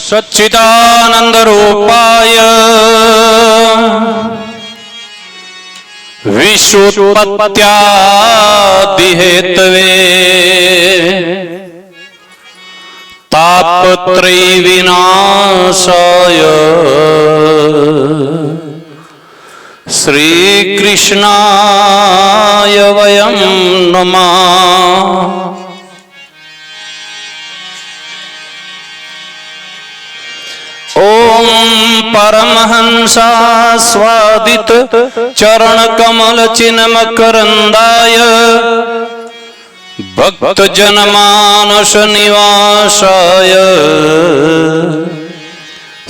सच्चिदानंद रूपाय विश्वोत्पत्त्यादि Hathaway तापत्रय विनाशाय श्री कृष्णाय वयं नमः। ओम परमहंसास्वादित चरण कमल चिन्मकरंदाय भक्त जनमानस निवासाय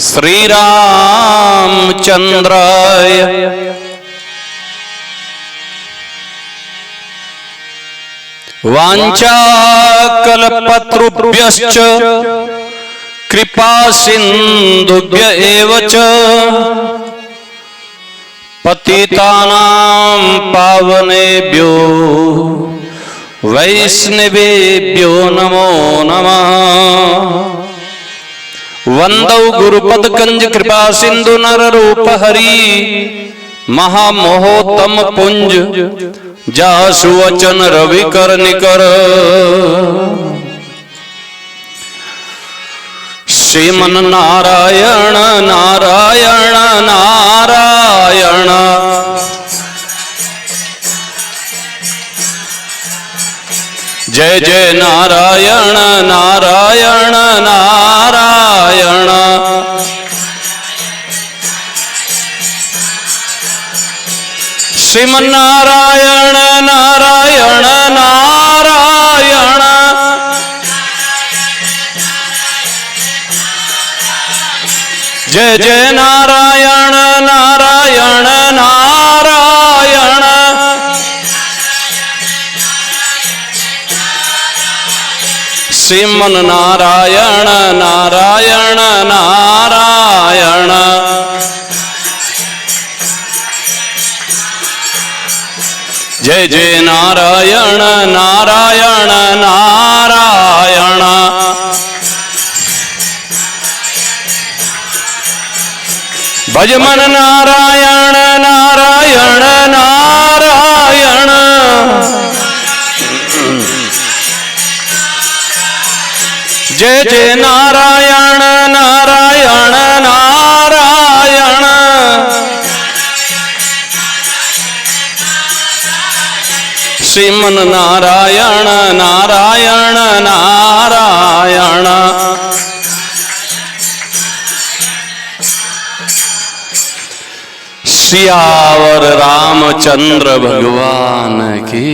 श्री रामचंद्राय वाञ्छाकल्पतरुभ्यश्च कृपा सिन्धुभ्य एव च पतितानां पावनेभ्यो वैष्णवेभ्यो नमो नमः। वंदौ गुरुपद कंज कृपा सिंधु नर रूप हरि महामोहोत्तम पुंज जासु वचन रवि कर निकर। श्रीमन नारायण नारायण नारायण जय जय नारायण नारायण नारायण। श्रीमन नारायण नारायण नारायण जय जय नारायण नारायण नारायण। श्रीमन नारायण नारायण नारायण जय जय नारायण नारायण नारायण। भजमन नारायण नारायण नारायण जय जय नारायण नारायण नारायण। श्रीमन नारायण नारायण नारायण सियावर रामचंद्र भगवान की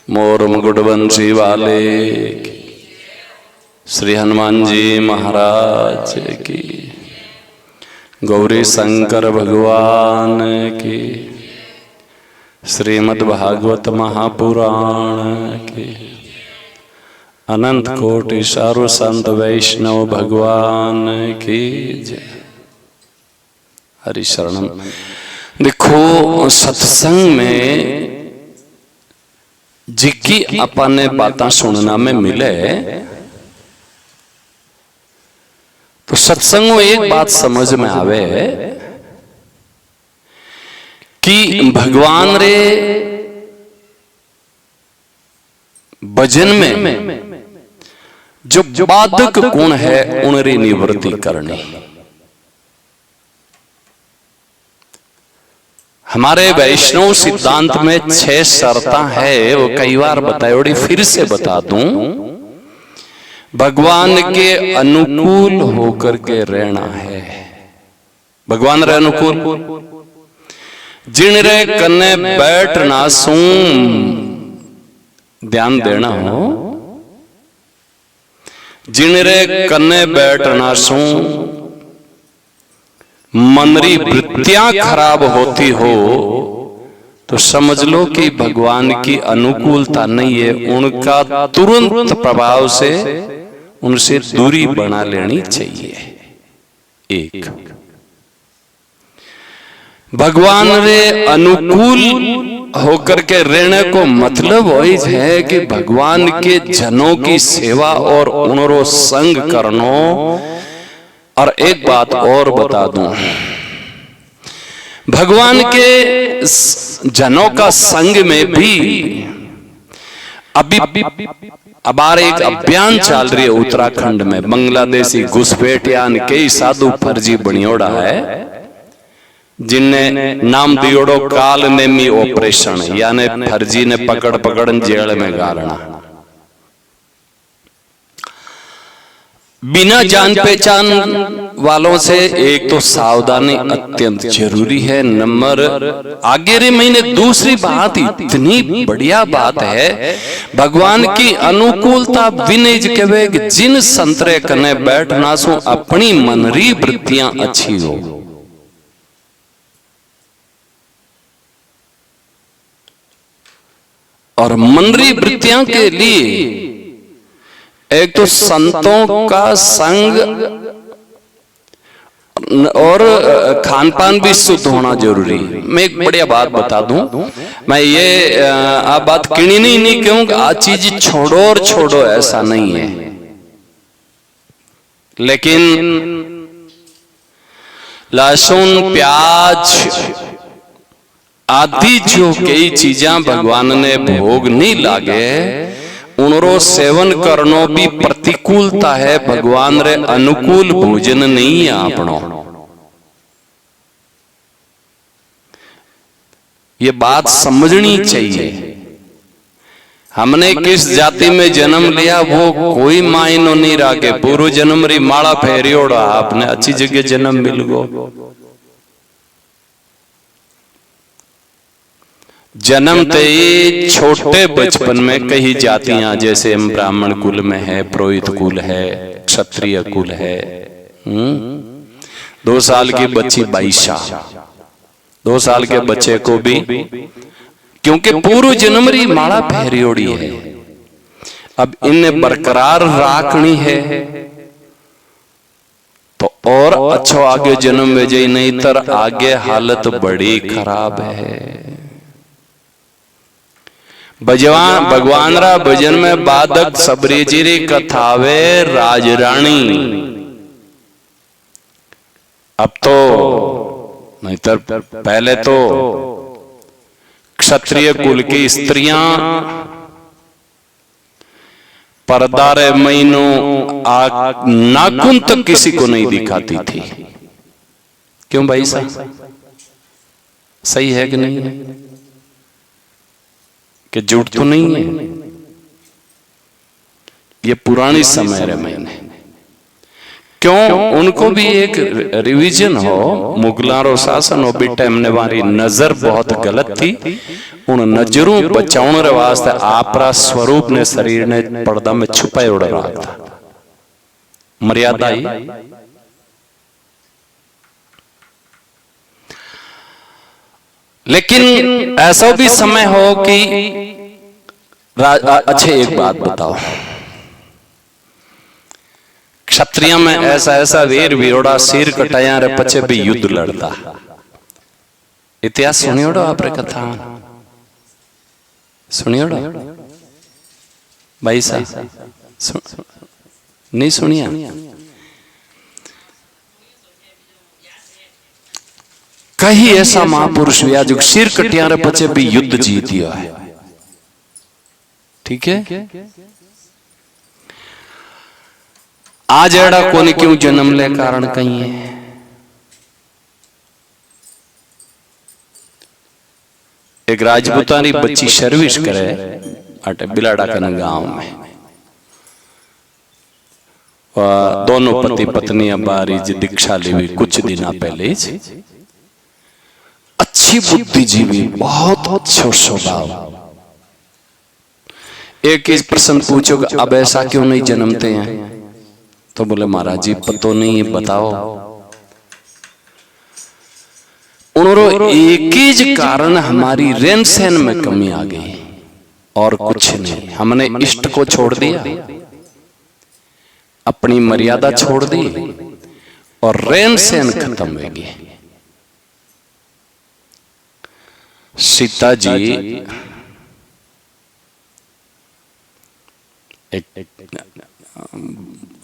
मोर मुकुट बंसी वाले की श्री हनुमान जी महाराज की गौरी शंकर भगवान की श्रीमद् भागवत महापुराण की अनंत कोटि सर्व संत वैष्णव भगवान की जय। हरि शरणम। देखो सत्संग में जिकी अपने बातें सुनना में मिले तो सत्संग में एक बात समझ में आवे कि भगवान रे भजन में जो बाधक गुण है उनरी निवृत्ति करनी। हमारे वैष्णव सिद्धांत में 6 शर्तां है, वो कई बार बतायोड़ी, फिर से बता दूं। भगवान के अनुकूल होकर के रहना है। भगवान रे अनुकूल जिन रे कन्ने बैठना सू ध्यान देना हो, जिन रे कन्ने बैठना सू मनरी वृत्तियां खराब होती हो तो समझ लो कि भगवान की अनुकूलता नहीं है। उनका तुरंत प्रभाव से उनसे दूरी बना लेनी चाहिए। एक भगवान रे अनुकूल होकर के रहने को मतलब वही है कि भगवान के जनों की सेवा और उनरो संग करनो। और एक बात और बता दूं, भगवान के जनों का संग में भी अभी अबार एक अभियान चल रही है उत्तराखंड में। बांग्लादेशी घुसपैठियान कई साधु फर्जी बनियोड़ा है, जिनने नाम दियोड़ो काल नेमी ऑपरेशन, यानी फर्जी ने पकड़ पकड़ जेल में गालना। बिना जान पहचान वालों से एक तो सावधानी अत्यंत जरूरी है। नंबर आगे रे महीने दूसरी बात इतनी बढ़िया बात है, भगवान की अनुकूलता विनेज के जिन संतरे कने बैठना सो अपनी मनरी वृत्तियां अच्छी हो। और मनरी वृत्तियां के लिए एक तो संतों का संग और खान पान भी शुद्ध होना जरूरी है। मैं एक बढ़िया बात बता दूं, मैं ये आप बात किणी नहीं कहूं, आ चीज छोड़ो और छोड़ो ऐसा नहीं है, लेकिन लहसुन प्याज आदि जो कई चीजा भगवान ने भोग नहीं लागे, उनरो सेवन करनो भी प्रतिकूलता है, भगवान रे अनुकूल भोजन नहीं है आपनो। ये बात समझनी चाहिए। हमने किस जाति में जन्म लिया वो कोई मायनो नहीं रखे, पूर्व जन्म री माला फेरियोड़ा आपने अच्छी जगह जन्म मिल गो। जन्मते ही छोटे बचपन में कई जातियां, जैसे हम ब्राह्मण कुल में है, पुरोहित कुल है, क्षत्रिय कुल है। 2 साल की बच्ची बाईशा, 2 साल के बच्चे को भी, क्योंकि पूर्व जन्म री माला फेरियोड़ी है, अब इन्हें बरकरार राखनी है तो और अच्छो आगे जन्म में जाए, नहीं तर आगे हालत बड़ी खराब है। भगवान रा भजन में बाधक सबरी जीरी कथावे राजरानी। अब तो नहीं तर पहले तो क्षत्रिय कुल की स्त्रियां पर्दा रे महीनों नाखून तक किसी को नहीं दिखाती थी। क्यों भाई साहब, सही है कि नहीं है? कि झूठ तो नहीं है? ये पुरानी समय रे महीने, क्यों उनको भी एक रिवीजन हो, मुगलारो शासन हो भी टाइम ने वारी नजर बहुत गलत थी, उन नजरों बचाने रे वास्ते आपरा स्वरूप ने शरीर ने पर्दा में छुपाए उड़ रहा था। मर्यादा ही। लेकिन ऐसा भी समय हो कि अच्छे एक बात बताओ, क्षत्रिय में ऐसा ऐसा वीर वीरोड़ा सिर कटाया रे पचे भी युद्ध लड़ता। इतिहास सुनियोड़ो आपरे कथा सुनियोड़ो भाई साहब, नहीं सुनिया? कहीं ऐसा महापुरुष हुआ जो सिर कटिया रे पचे भी युद्ध जीत दिया है। ठीक है, आज एड़ा कोने क्यों जन्म ले कारण कहीं है। एक राजपूतानी बच्ची सर्विस करे अटे बिलाड़ा कन गांव में, दोनों पति पत्नी बारी दीक्षा ली हुई कुछ दिन पहले। अच्छी बुद्धिजीवी, बहुत अच्छा स्वभाव। एक इस प्रश्न पूछोगे अब ऐसा क्यों नहीं जन्मते हैं, तो बोले महाराज जी पतो नहीं, बताओ। उन्होंने एक ही कारण हमारी रहन सहन में कमी आ गई और कुछ नहीं। हमने इष्ट को छोड़ दिया, अपनी मर्यादा छोड़ दी और रहन सहन खत्म हो गई। सीता जी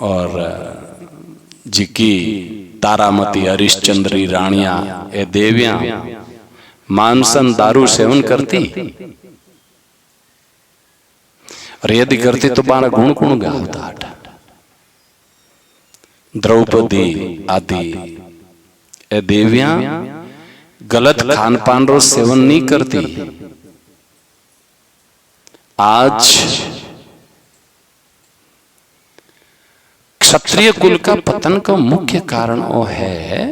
और जी की तारामती, हरिश्चंद्री रानियां, ये देवियां मानसन दारू सेवन करती, और यदि करती तो बाण गुण गुण गावता। द्रौपदी आदि ये देवियां गलत खान पान रो सेवन नहीं करती। आज क्षत्रिय कुल का पतन का मुख्य कारण वो है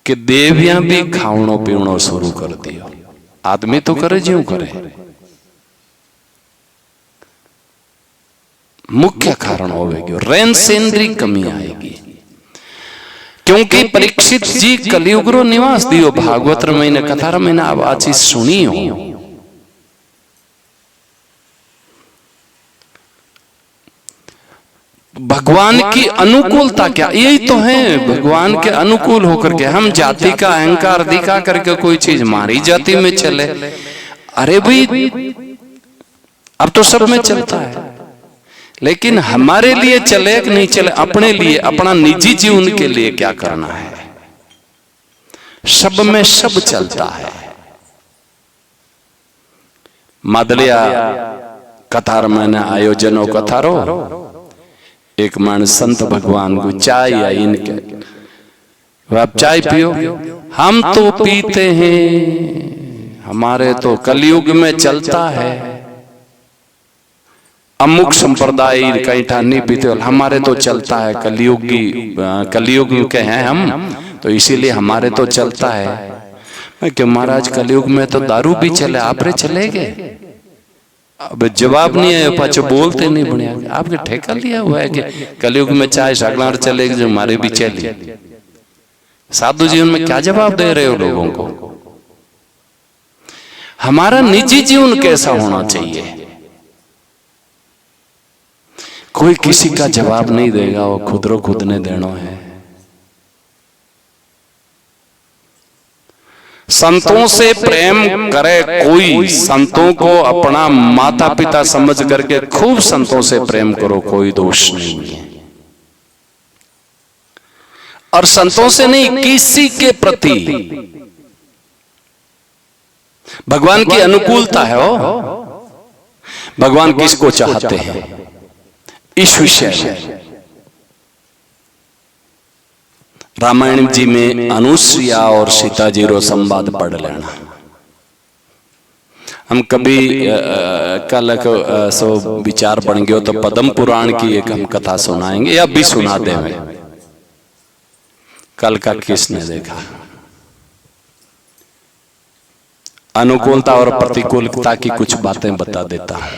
कि देवियां भी खावणो पीवणो शुरू कर दियो। आदमी तो करे ज्यों करे, मुख्य कारण होवेगी रैन सेंद्री कमी आएगी। क्योंकि परीक्षित जी कलयुग रो निवास दियो। भागवत महीने कथा महीने आप आ चीज सुनी हो। भगवान की अनुकूलता क्या, यही तो है भगवान के अनुकूल होकर के हम जाति का अहंकार दिखा करके कोई चीज हमारी जाति में चले। अरे भाई अब तो सब में चलता है, लेकिन हमारे लिए चले कि नहीं चले, अपने लिए, अपना निजी जीवन के लिए क्या करना है। सब में सब चलता है। मदलिया कथार मैंने आयोजनों कथारो एक मन संत भगवान को चाय या इनके, आप चाय पियो, हम तो पीते हैं, हमारे तो कलयुग में चलता है। अमुक संप्रदाय कहीं नहीं पीते, हमारे तो चलता है, कलयुग के हैं हम, तो इसीलिए हमारे तो चलता है। मैं क्यों महाराज, कलयुग में तो दारू भी चले, आप रे चलेगे? अब जवाब नहीं है, पाछो बोलते नहीं बढ़िया। आपके ठेका लिया हुआ है कि कलयुग में चाय सगला चलेगी, जो हमारे भी चली। साधु जीवन में क्या जवाब दे रहे हो लोगों को? हमारा निजी जीवन कैसा होना चाहिए? कोई किसी का जवाब नहीं देगा, वो खुद रो खुद ने देना है। संतों से प्रेम करे कोई, संतों को अपना माता पिता समझ करके खूब संतों से प्रेम करो, कोई दोष नहीं है। और संतों से नहीं, किसी के प्रति भगवान की अनुकूलता है। वो भगवान किसको चाहते हैं इस विषय में रामायण जी में अनुसुईया और सीता जी रो संवाद पढ़ लेना। हम कभी कल सो विचार बन गयो तो पद्म पुराण की एक हम कथा सुनाएंगे, या भी सुना दे में। कल का किसने देखा? अनुकूलता और प्रतिकूलता की कुछ बातें बता देता हूं,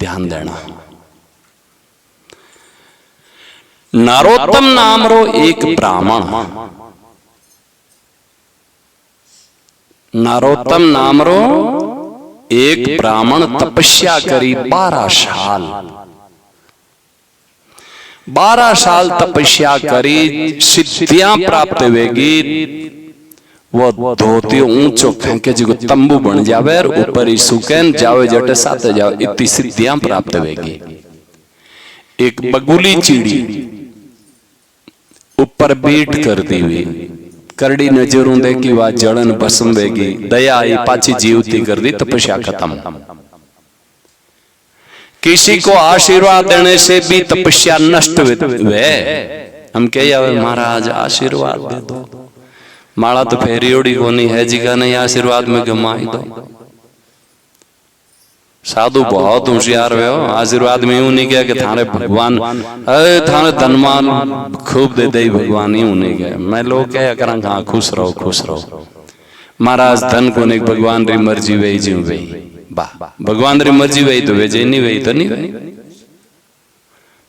ध्यान देना। नरोत्तम नाम रो एक ब्राह्मण, नरोत्तम नाम रो एक ब्राह्मण तपस्या करी 12 साल। 12 साल तपस्या करी, सिद्धियां प्राप्त होगी। वो धोती ऊंचो फेंके जी तंबू बन जावे और ऊपर ही सुकैन जावे, जटे साथे जावे, इतनी सिद्धियां प्राप्त होगी। एक बगुली चिड़ी ऊपर बीट कर दी हुई, करड़ी नजरों देखी वा जड़न भस्म वेगी, दया आई पाची जीवती कर दी, तपस्या खत्म। किसी को आशीर्वाद देने से भी तपस्या नष्ट वे। हम कह महाराज आशीर्वाद दे दो, माला तो फेरी ओड़ी कोनी है जी का नहीं, आशीर्वाद में गमाई दो। साधु बहुत होशियार हो, आशीर्वाद में यूं नहीं गया कि थाने भगवान थाने धनमान खूब दे दे, भगवान यूं नहीं गया। मैं लोग कह करा हाँ खुश रहो खुश रहो, महाराज धन को नहीं, भगवान री मर्जी वही जी वही, वाह भगवान री मर्जी वही तो वे नहीं वही तो नहीं वही,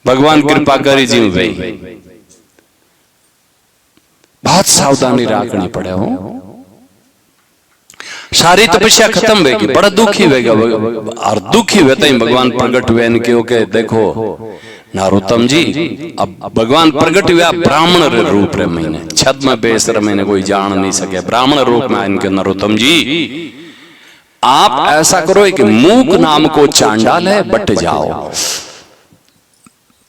भगवान कृपा करी जी वही। बहुत सावधानी रखनी पड़े हो। सारी तपस्या खत्म होगी, बड़ा दुखी होगा, और दुखी होता ही भगवान प्रकट हुए इनके ओके देखो नरोत्तम जी अब भगवान प्रगट हुआ ब्राह्मण रे रूप रे मैंने छद में बेस रे मैंने कोई जान नहीं सके ब्राह्मण रूप में इनके नरोत्तम जी आप ऐसा करो कि मूक नाम को चांडाल है बट जाओ।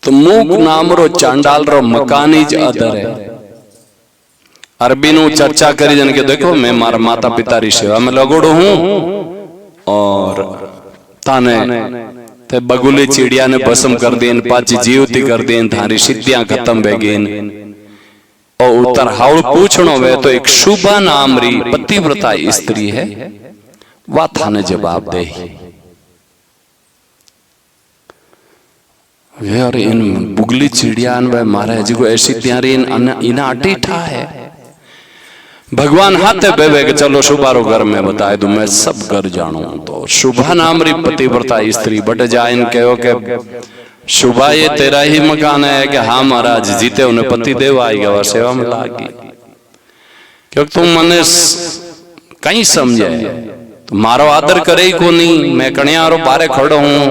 तो मूक नाम रो चांडाल रो मकानी ज अदर है अरबी नु चर्चा करी जन के देखो मैं मारा माता पिता री सेवा में लगोड़ो हूं और ताने ते बगुली चिड़िया ने भस्म कर देन पाची जीवती कर देन थारी सिद्धियां खत्म हो गेन और उतर हाउल पूछनो वे तो एक शुभा नाम री पतिव्रता स्त्री है वा थाने जवाब दे यार इन बुगली चिड़िया वे मारे जी को ऐसी त्यारी इना अटी ठा है भगवान हाथे बेबे के चलो शुभारो घर में बताए दू मैं सब घर जानू। तो शुभा नाम री पतिव्रता स्त्री बट जाइन कहो के शुभा ये तेरा ही मकान है कि हाँ महाराज जीते उन्हें पति देव आई गया सेवा में लागी क्योंकि तुम मने कहीं समझे तो मारो आदर करे ही को नहीं मैं कणियारो बारे खड़ो हूं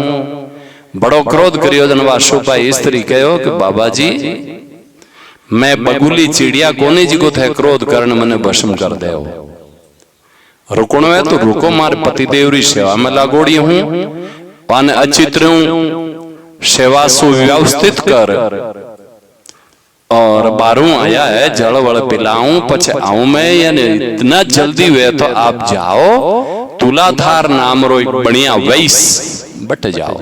बड़ो क्रोध करियो जनवा शुभा स्त्री कहो कि बाबा जी मैं बगुली चिड़िया कोने जी को थे क्रोध करने मने भस्म कर दे रुकनो है तो रुको मारे पति देवरी सेवा में लागोड़ी हूं पाने अचित्र सेवा सुव्यवस्थित कर और बारू आया है जल वल पिलाऊं पछे आऊं मैं यानी इतना जल्दी हुए तो आप जाओ तुलाधार नाम रो एक बढ़िया वैश्य बट जाओ।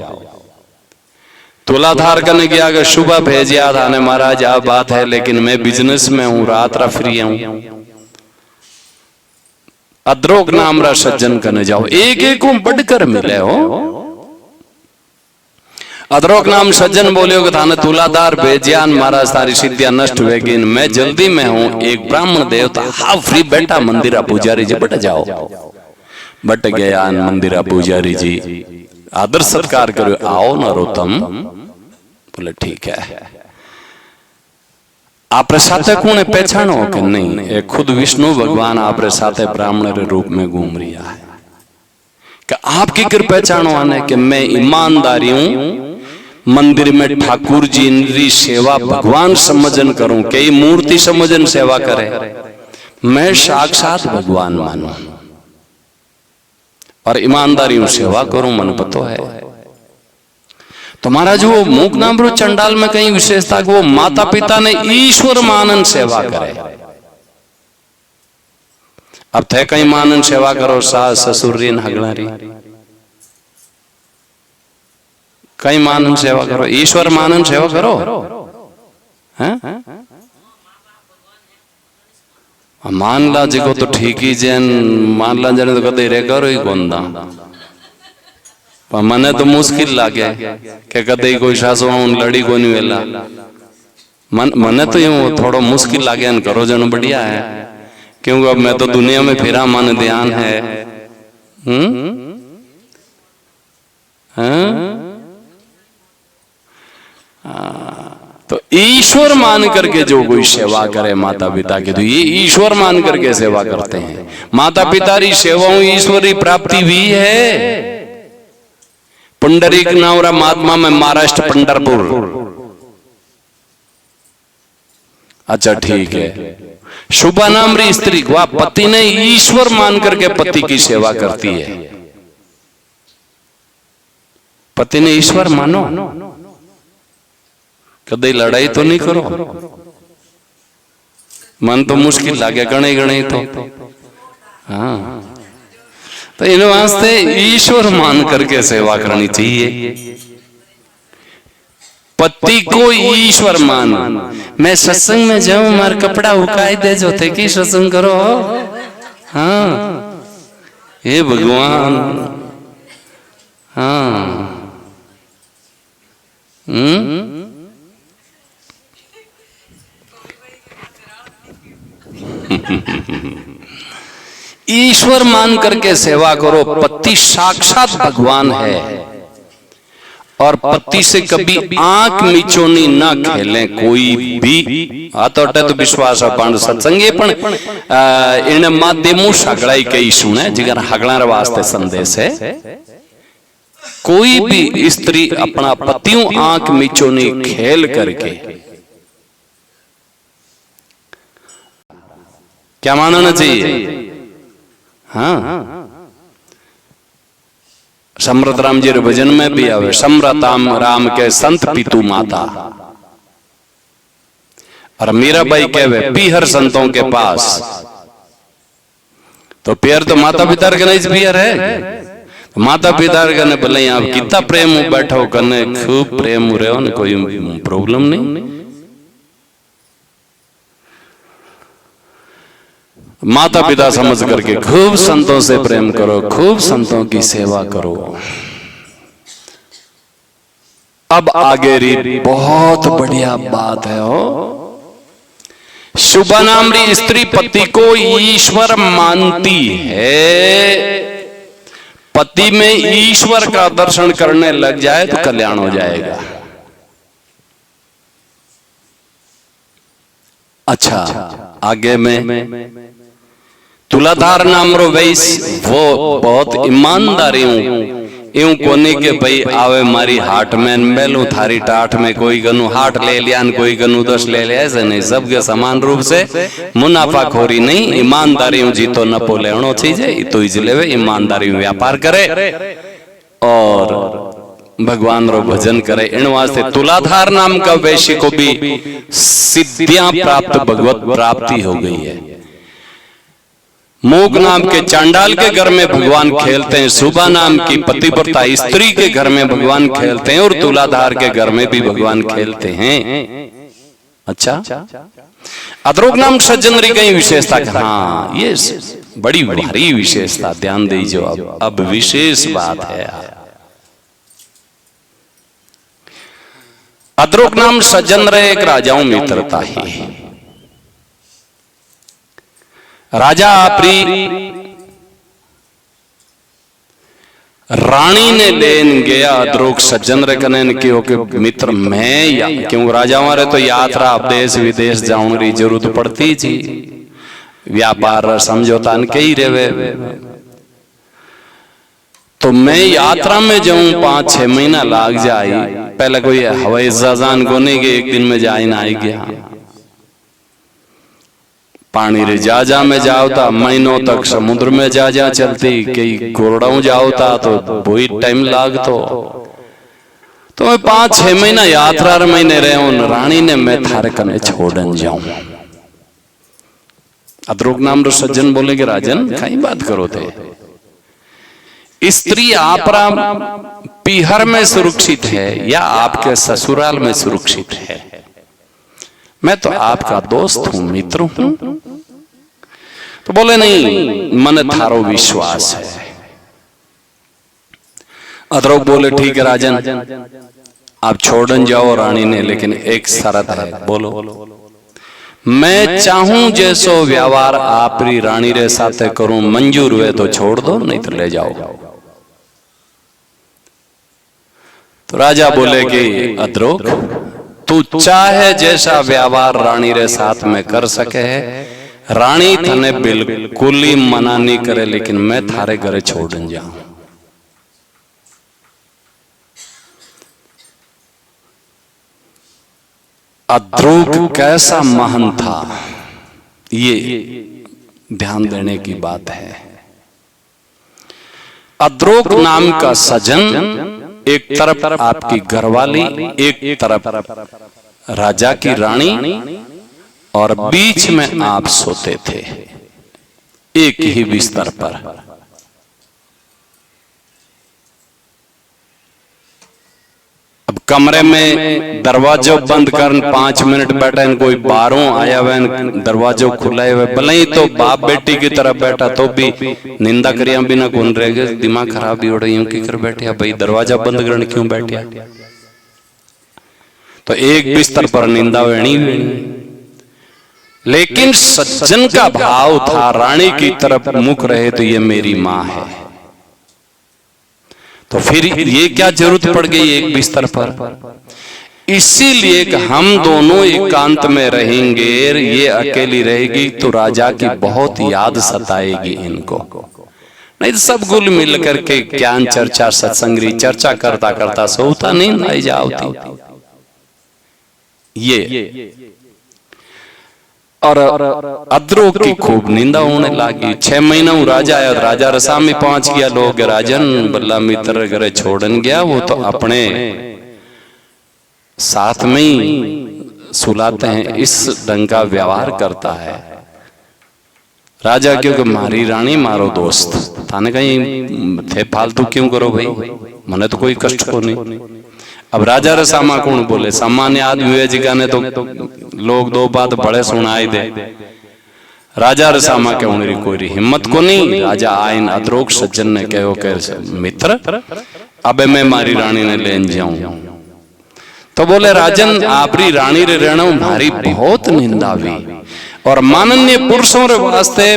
तुलाधार करने गया अगर शुभ भेजिया था ने महाराज आप बात है लेकिन मैं बिजनेस में हूं रात रा फ्री हूं अद्रोक नाम रा सज्जन करने जाओ एक एक को बढ़कर मिले हो अद्रोक नाम सज्जन बोलियो कि थाने तुलाधार भेजियान महाराज तारी सिद्धियां नष्ट हुएगी मैं जल्दी में हूं एक ब्राह्मण देवता हा फ्री बैठा मंदिरा पुजारी जी बट जाओ बट गया मंदिरा पुजारी जी आदर सत्कार करो आओ नरोत्तम बोले ठीक है आपरे साथे कौन पहचानो कि नहीं ये खुद विष्णु भगवान आपरे साथे ब्राह्मण रे रूप में घूम रिया है कि आपकी कृपा पहचानो आने कि मैं ईमानदारी हूं मंदिर में ठाकुर जी की सेवा भगवान समझन करूं कई मूर्ति समझन सेवा करे मैं साक्षात भगवान मानू और ईमानदारी सेवा करूं मन पतो है। तो महाराज वो मूक नाम रो चंडाल में कहीं विशेषता वो माता पिता ने ईश्वर मानन सेवा करे अब थे कहीं मानन सेवा करो सास ससुर री हगणारी कहीं मानन सेवा करो ईश्वर मानन सेवा करो हैं मान ला जी को तो ठीक ही जैन मान ला जने तो कदे रे करो ही कोंदा पर मने तो मुश्किल लागे के कदे कोई सासो उन लड़ी को नहीं वेला मने तो यूं थोड़ा मुश्किल लागे अन करो जन बढ़िया है क्योंकि अब मैं तो दुनिया में फिरा मन ध्यान है तो ईश्वर मान करके जो कोई सेवा करे माता पिता की तो ये ईश्वर मान करके सेवा करते हैं माता पिता की सेवाओं ईश्वरी प्राप्ति भी है। पुंडरीक नावरा महात्मा में महाराष्ट्र पंढरपुर अच्छा ठीक है शुभा नाम री स्त्री वह पति ने ईश्वर मान करके पति की सेवा करती है पति ने ईश्वर मानो कदे लड़ाई तो नहीं करो मन तो मुश्किल लागे गणे गणे तो हाँ तो इन वास्ते ईश्वर मान करके सेवा करनी चाहिए पति को ईश्वर मान मैं सत्संग में जाऊं मार कपड़ा उकाई दे जो थे कि सत्संग करो हाँ हे भगवान हाँ ईश्वर मान करके सेवा करो पति साक्षात भगवान है और पति से कभी आंख मिचोनी ना खेले कोई भी तो विश्वास पांड सत्संगे पण इन माध्यमों सगड़ाई कई सुने जिगर हगड़ा वास्ते संदेश है कोई भी स्त्री अपना पतियों आंख मिचोनी खेल करके, क्या मानना चाहिए? हाँ, समृत राम जी भजन में भी आवे, समरताम राम के संत पितु माता। और मीराबाई कहवे पीहर संतों के पास, तो पेयर तो माता पिता के नहीं पीहर है। तो माता पिता ने बोले आप कितना प्रेम बैठो करने, खूब प्रेम रहो न, कोई प्रॉब्लम नहीं। माता पिता समझ करके खूब संतों से प्रेम करो, खूब संतों की सेवा करो। अब आगे री बहुत बढ़िया बात है। हो शुभ नामरी स्त्री पति को ईश्वर मानती है, पति में ईश्वर का दर्शन करने लग जाए तो कल्याण हो जाएगा। अच्छा, आगे में तुलाधार नाम रो वैश्य, वो बहुत ईमानदारी यूं कोनी के भाई आवे मारी हाट में मेलू थारी टाठ में, कोई गनु हाट ले लिया न कोई गनु 10 ले लिया, ऐसे नहीं। सबके समान रूप से मुनाफाखोरी नहीं, ईमानदारी जीतो नपो लेनो चीजे तो इजलेवे, ईमानदारी व्यापार करे और भगवान रो भजन करे। इन वास्ते तुलाधार नाम का वैश्य को भी सिद्धियां प्राप्त, भगवत प्राप्ति हो गई है। मूक नाम के चांडाल के घर में भगवान खेलते हैं, सुबह नाम की पतिव्रता स्त्री के घर में भगवान खेलते हैं, और तुलाधार के घर में भी भगवान खेलते हैं। अच्छा, अद्रोक नाम सज्जनरी कई विशेषता, हाँ ये बड़ी भारी विशेषता, ध्यान दीजिए। अब विशेष बात है। अद्रोक नाम सज्जन रहे एक राजाओं मित्रता ही। राजा आपरी रानी ने लेन गया अद्रोक सज्जन रे कने क्यों के मित्र मैं या क्यों राजा हमारे तो यात्रा देश विदेश जाऊं री जरूरत पड़ती थी, व्यापार समझौता के ही रेवे, तो मैं यात्रा में जाऊं 5-6 महीना लाग जाए। पहले कोई हवाई जहाज को नहीं के एक दिन में जाए ना आई गया, पानी रे जा में जाओ था महीनों तक, समुद्र में जा चलती, कई कोरड़ाऊ जाओ था तो वही टाइम लाग। तो मैं 5-6 महीना यात्रा महीने रहे, रानी ने मैं थारे कने छोड़न जाऊं। अद्रोक नाम रो सज्जन बोले कि राजन कई बात करो थे, स्त्री आपरा पीहर में सुरक्षित है या आपके ससुराल में सुरक्षित है? मैं तो आपका दोस्त हूं, मित्र हूं। तो बोले नहीं, मन थारो विश्वास है। अद्रोक बोले ठीक है राजन, आप छोड़न जाओ रानी ने, लेकिन एक शर्त है। बोलो। मैं चाहूं जैसो व्यवहार आपरी रानी रे साथे करूं, मंजूर हुए तो छोड़ दो, नहीं तो ले जाओ। तो राजा बोले कि अद्रोक तू चाहे जैसा व्यवहार रानी रे साथ में कर सके है, रानी थने बिल्कुल ही मना नहीं करे, लेकिन मैं थारे घरे छोड़न जाऊं। अद्रोक कैसा महान था, ये ध्यान देने की बात है। अद्रोक नाम का सजन, एक तरफ आपकी घरवाली, एक तरफ राजा की रानी, और बीच में आप सोते थे एक ही बिस्तर पर। अब कमरे में दरवाजो बंद कर 5 मिनट बैठा, कोई बाहरों आया हुआ दरवाजो खुलाए हुए, भले ही तो बाप बेटी की तरफ बैठा तो भी निंदा करिया बिना कौन रहेगा, दिमाग खराब भी हो रही हूं कि कर बैठे भाई, दरवाजा बंद करने क्यों बैठे? तो एक बिस्तर पर निंदा वेणी। लेकिन सज्जन का भाव था, रानी की तरफ मुख रहे तो ये मेरी मां है, तो फिर ये क्या जरूरत पड़ गई एक बिस्तर पर? इसीलिए कि हम दोनों एकांत में रहेंगे, ये अकेली रहेगी तो राजा की बहुत याद सताएगी इनको। नहीं तो सब गुल मिल करके ज्ञान चर्चा सत्संग चर्चा करता करता सोता नींद आई जाती। ये और अद्रोक की खूब निंदा होने लगी। 6 महीना राजा आया, राजा रसा में पहुंच गया। लोग राजन बल्ला मित्र घर छोड़न गया, वो तो अपने साथ में ही सुलाते हैं, इस ढंग का व्यवहार करता है राजा। क्योंकि मारी रानी मारो दोस्त, थाने कहीं थे फालतू क्यों करो भाई, मने तो कोई कष्ट को नहीं। अब राजा रे सामा कौन बोले, सामान्य आदमी हुए जिका ने तो लोग दो बात बड़े सुनाई दे। राजा रे सामा के उनरी कोई हिम्मत को नहीं। राजा आइन अद्रोक सज्जन ने कहो के मित्र अबे मैं मारी रानी ने लेन जाऊं। तो बोले राजन आपरी रानी रे रहना मारी बहुत निंदा हुई और माननीय पुरुषों रे वास्ते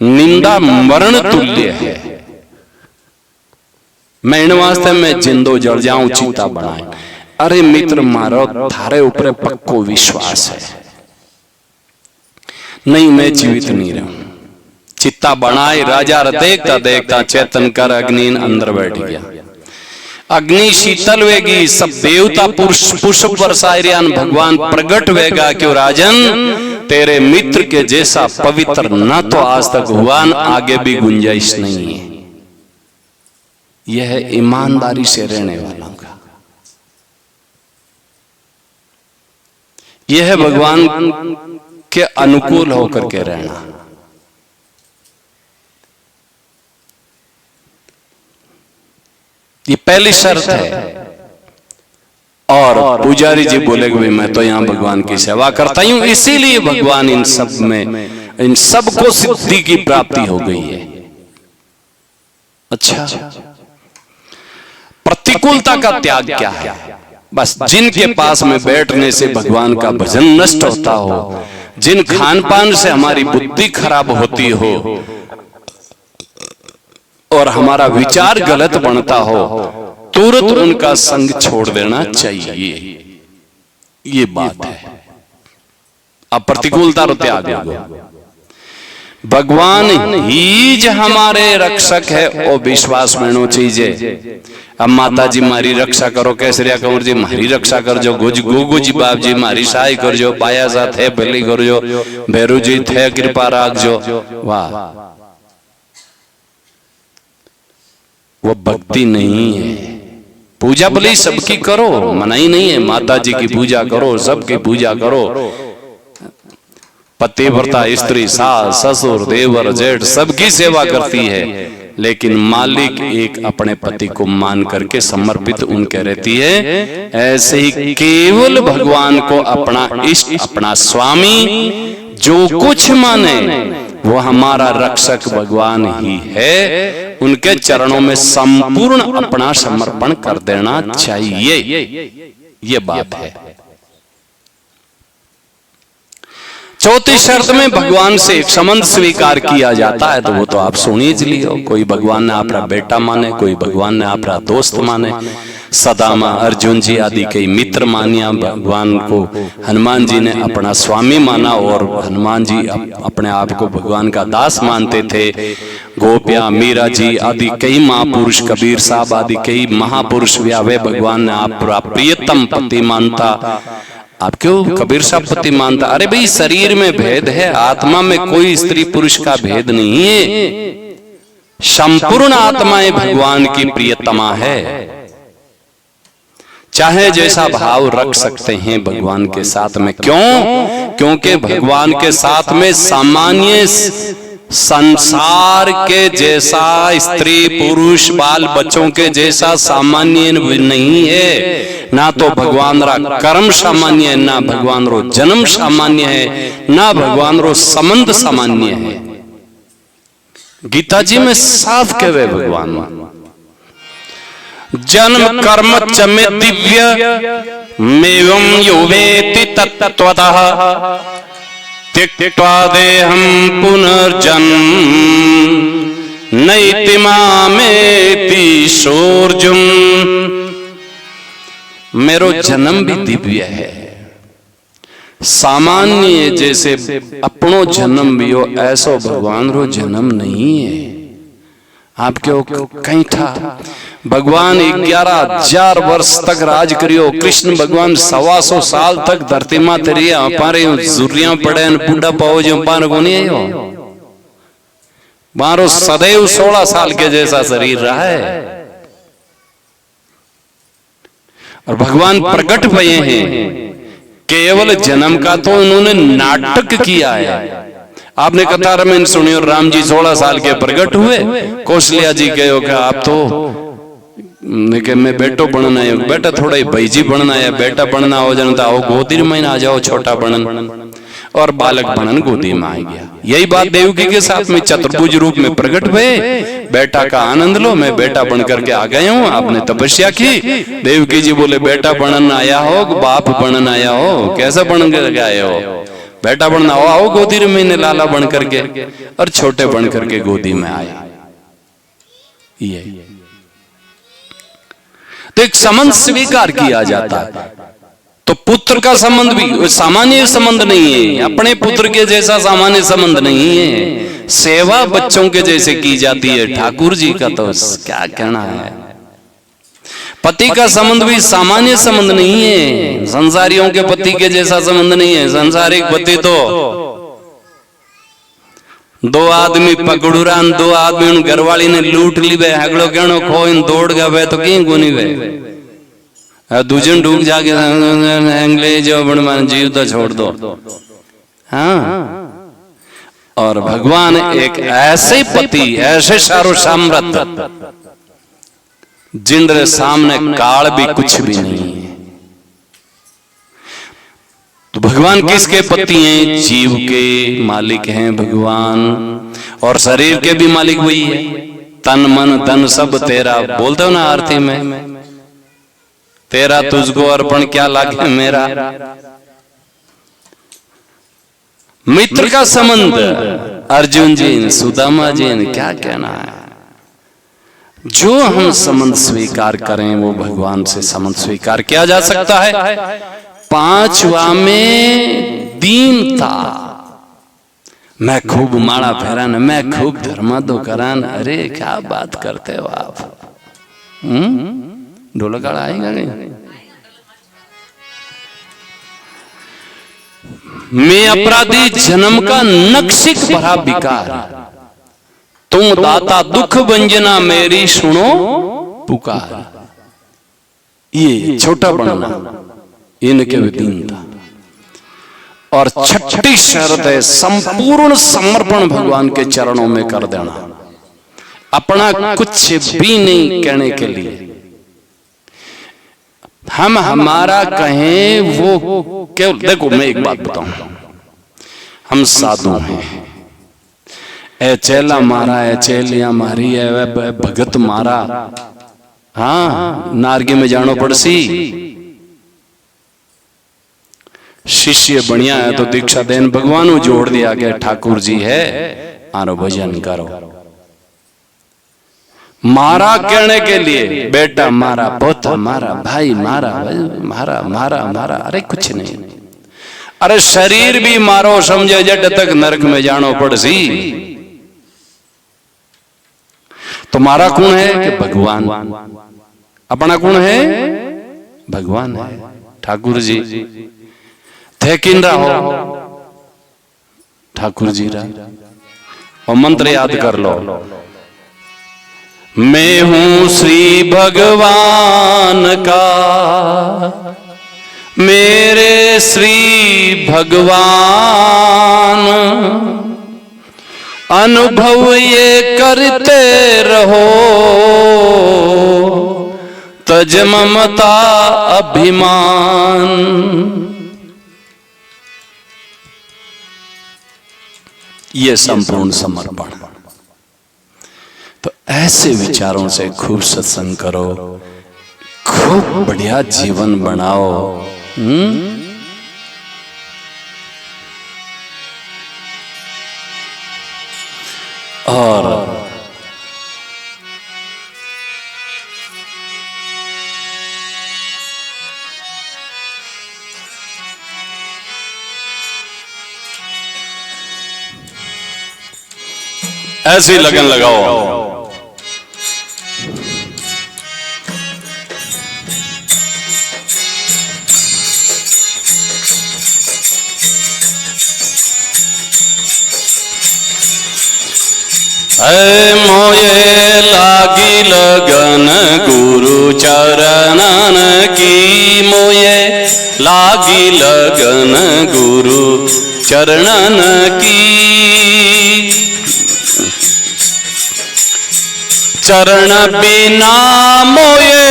निंदा मरण तुल्य है। मैं इन वास्ते में जिंदो जड़ जाऊं चिता बनाए। अरे मित्र मारो थारे ऊपर पक्को विश्वास है, नहीं मैं जीवित नहीं रहूं। चित्ता बनाए राजा देखता देखता चेतन कर अग्नि अंदर बैठ गया। अग्नि शीतल वेगी, सब देवता पुष्प बरसायरियान भगवान प्रकट वेगा। क्यों राजन तेरे मित्र के जैसा पवित्र न तो आज तक हुआ न आगे भी गुंजाइश नहीं है। यह है ईमानदारी से रहने वालों का, यह है भगवान के अनुकूल होकर के रहना। ये पहली शर्त है। और पुजारी जी बोले कि मैं तो यहां भगवान की सेवा करता हूं, इसीलिए भगवान इन सब में इन सबको सिद्धि की प्राप्ति हो गई है। अच्छा, प्रतिकूलता का त्याग क्या है? बस जिनके पास में बैठने से भगवान का भजन नष्ट होता हो, जिन खान पान से हमारी बुद्धि खराब होती हो और हमारा विचार गलत बनता हो, तुरंत उनका संग छोड़ देना चाहिए। ये बात है। अब प्रतिकूलता तो त्याग हो। भगवान ही जो हमारे रक्षक है वो विश्वास में नो चीजे। अब माता जी मारी रक्षा करो, कैसरिया कंवर जी मारी रक्षा कर जो, गुगु जी बाप जी मारी सहाय कर जो, पाया सा थे भली कर जो, भैरू जी थे कृपा राख जो। वाह, वो भक्ति नहीं है। पूजा भली सबकी करो, मनाही नहीं है। माता जी की पूजा करो, सबकी पूजा करो। पतिव्रता स्त्री सास ससुर देवर जेठ सबकी सेवा करती है, लेकिन मालिक एक अपने पति को मान करके समर्पित उनके रहती है। ऐसे ही केवल भगवान को अपना इष्ट अपना स्वामी जो कुछ माने वो हमारा रक्षक भगवान ही है। उनके चरणों में संपूर्ण अपना समर्पण कर देना चाहिए। ये बात है। चौथी शर्त में भगवान से एक संबंध स्वीकार किया जाता है, तो वो तो आप सुनिए लियो। कोई भगवान ने आपका बेटा माने, कोई भगवान ने आपका दोस्त माने। सदामा अर्जुन जी आदि कई मित्र मानिया भगवान को। हनुमान जी ने अपना स्वामी माना और हनुमान जी अपने आप को भगवान का दास मानते थे। गोपिया मीरा जी आदि कई महापुरुष, कबीर साहब आदि कई महापुरुष व्यावे भगवान ने आपका प्रियतम पति मानता। आप क्यों कबीर साहब पति मानता? अरे भाई शरीर में भेद है, आत्मा में कोई स्त्री पुरुष का भेद नहीं है। संपूर्ण आत्माएं भगवान की प्रियतमा है। चाहे जैसा भाव रख सकते हैं भगवान के साथ में। क्यों? क्योंकि भगवान के साथ में सामान्य संसार के जैसा स्त्री पुरुष बाल बच्चों के जैसा सामान्य नहीं है। ना तो भगवान रा कर्म सामान्य है, ना भगवान रो जन्म सामान्य है, ना भगवान रो संबंध सामान्य है। गीता जी में साफ कहवे भगवान जन्म कर्म चमे दिव्य मेवं यो वेति तत्त्वतः त्यक्त्वा देहं पुनर्जन्म नैति मामेति शोर्जुम। मेरो जन्म भी दिव्य है, सामान्य जैसे अपनो जन्म भी हो ऐसो भगवान रो जन्म नहीं है। आपके कहीं था भगवान 11,000 वर्ष तक राज करियो। कृष्ण भगवान 125 साल तक धरती माते रही। हमारे जुरिया पड़े बूढ़ा पाओ जो हमारे को नहीं आयो। मारो सदैव 16 साल के जैसा शरीर रहा है। और भगवान प्रकट हुए हैं। केवल जन्म का तो उन्होंने नाटक किया है। आपने कतार में सुनियो राम जी 16 साल के प्रकट हुए। कौशल्या जी कहो कि आप तो कि मैं बेटो बनना है, बेटा थोड़ा ही भाईजी बनना है, बेटा बनना हो जाना आओ गोदी में आ जाओ छोटा बनन। और बालक बनन गोदी में आ गया। यही बात देवकी के साथ में चतुर्भुज रूप में प्रकट हुए। बेटा का आनंद लो, मैं बेटा बन करके आ गया हूँ। आपने तपस्या की। देवकी जी बोले बेटा बनन आया हो बाप बनन आया हो, कैसा बन करके आए हो? बेटा बनना हो आओ गोदी में लाला बन करके, और छोटे बन करके गोदी में आए। ये तो एक संबंध स्वीकार किया जाता है। तो पुत्र का संबंध भी सामान्य संबंध नहीं है। अपने पुत्र के जैसा सामान्य संबंध नहीं है। सेवा बच्चों के जैसे की जाती है। ठाकुर जी का तो क्या कहना है। पति का संबंध भी सामान्य संबंध नहीं है। संसारियों के पति के जैसा संबंध नहीं है। संसारिक पति तो 2 आदमी पकड़ुरान 2 आदमी घरवाली ने लूट ली वे हगड़ो कहनो खोइन दौड़ गए तो कहीं गुनी वे दूजन डूब जाके एंगले जो बन जीव तो छोड़ दो। हाँ, और भगवान एक ऐसे पति ऐसे सारो सामर्थ जिनके सामने काल भी कुछ भी नहीं है। तो भगवान किसके पति हैं? जीव के मालिक हैं भगवान। और शरीर के भी मालिक वही है। तन मन धन सब तेरा बोलते हो ना आरती में, तेरा तुझको अर्पण क्या लागे मेरा। मित्र का संबंध अर्जुन जी ने सुदामा जी ने क्या कहना है। जो हम संबंध स्वीकार करें वो भगवान से संबंध स्वीकार किया जा सकता है। 5वां में दीनता। मैं खूब माड़ा फेरान, मैं खूब धर्मादो करान। अरे क्या बात करते हो आप। ढोलकाड़ा आएगा नहीं। मैं अपराधी जन्म का नक्शिक भरा विकार। तुम दाता दुख भंजना मेरी सुनो पुकार। ये छोटा बनना इनके दीनता। और छठी शर्त है संपूर्ण समर्पण भगवान के चरणों में कर देना। अपना कुछ भी नहीं कहने के लिए। हम हमारा कहें वो केवल देखो मैं एक बात बताऊं। हम साधु हैं। ए चेला मारा है, चेलियां मारी है, वह भगत मारा। हाँ, नारगी में जानो पड़सी। शिष्य बढ़िया है तो दीक्षा देन भगवान जोड़ दिया गया। ठाकुर जी है आरो भजन करो। मारा कहने के लिए बेटा मारा, पोता मारा, भाई मारा, मारा मारा मारा। अरे कुछ नहीं। अरे शरीर भी मारो समझे जट तक नरक में जानो पड़सी। तो मारा कौन है कि भगवान। अपना कौन है? भगवान है। ठाकुर जी थे किन रहो ठाकुर जी रहा। और मंत्र याद कर लो। मैं हूं श्री भगवान का, मेरे श्री भगवान। अनुभव ये करते रहो, तज ममता अभिमान। ये संपूर्ण समर्पण। तो ऐसे विचारों से खूब सत्संग करो, खूब बढ़िया जीवन बनाओ। और ऐसी लगन लगाओ। मोये लागी लगन गुरु चरणन की, मोये लागी लगन गुरु चरणन की। चरण बिना मोये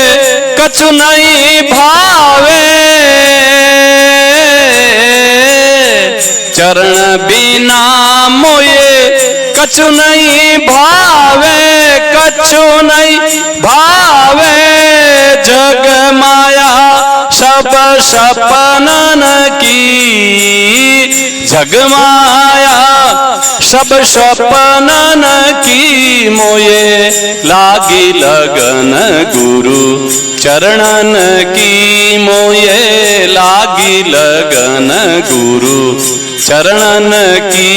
कछु नहीं भावे, चरण बिना मोये कछु नहीं भावे, कछु नहीं भावे। जग माया सब सपनन की, जग माया सब सपनन की। मोये लागी लगन गुरु चरणन की, मोये लागी लगन गुरु चरणन की।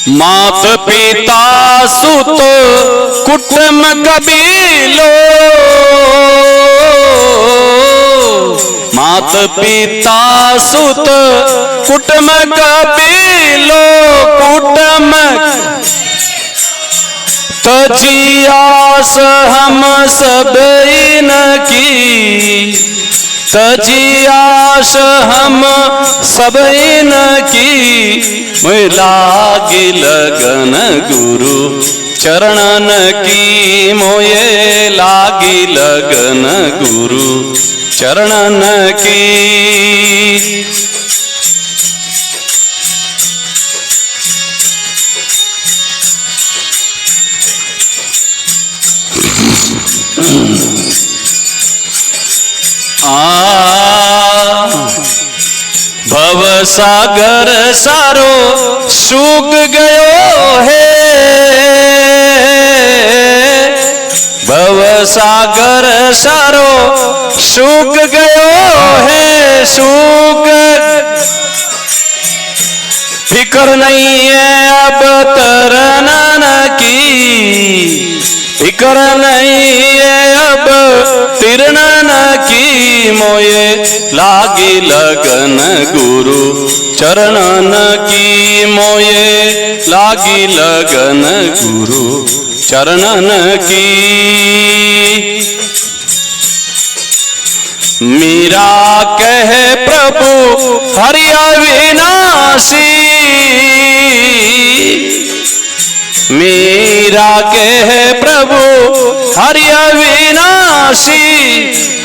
मात पिता सुत कुटुंब कबीलो, मात पिता सुत कुटुंब कबीलो। कुटुंब तजियास हम सब इनकी, तजियास हम सब इनकी। मोये लागी लगन गुरु चरणन की, मोये लागी लगन गुरु चरणन की। भव सागर सारो सूख गयो है, भव सागर सारो सूख गयो है। सूख फिक्र नहीं है अब तरनन की, फिक्र नहीं है अब तिरनन की। मोये लागी लगन गुरु चरणन की, मोये लागी लगन गुरु चरणन की। मीरा कहे प्रभु हरि अविनाशी, मीरा कहे प्रभु हरि अविनाशी,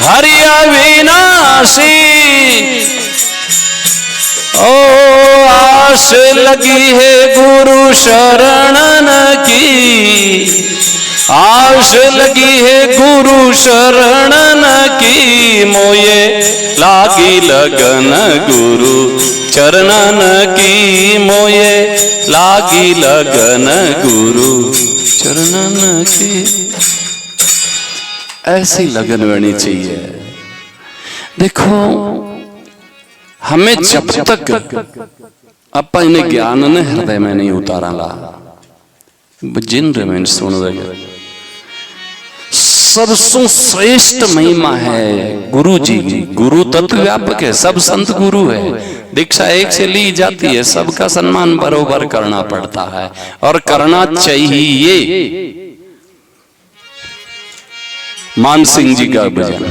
हरि अविनाशी। ओ आस लगी है गुरु शरणन की, आस लगी है गुरु शरणन की। मोये लागी लगन गुरु चरणन की, मोये लागी लगन गुरु चरणन की। ऐसी लगन होनी चाहिए। देखो हमें जब तक अपन इन्हें ज्ञान ने हृदय में नहीं उतारा ला, जिन में सुन रहे सबसे श्रेष्ठ महिमा है गुरु जी की। गुरु तत्व व्यापक है, सब संत गुरु है। दीक्षा एक से ली जाती है, सबका सम्मान बरोबर करना पड़ता है और करना चाहिए। मान सिंह जी का भजन।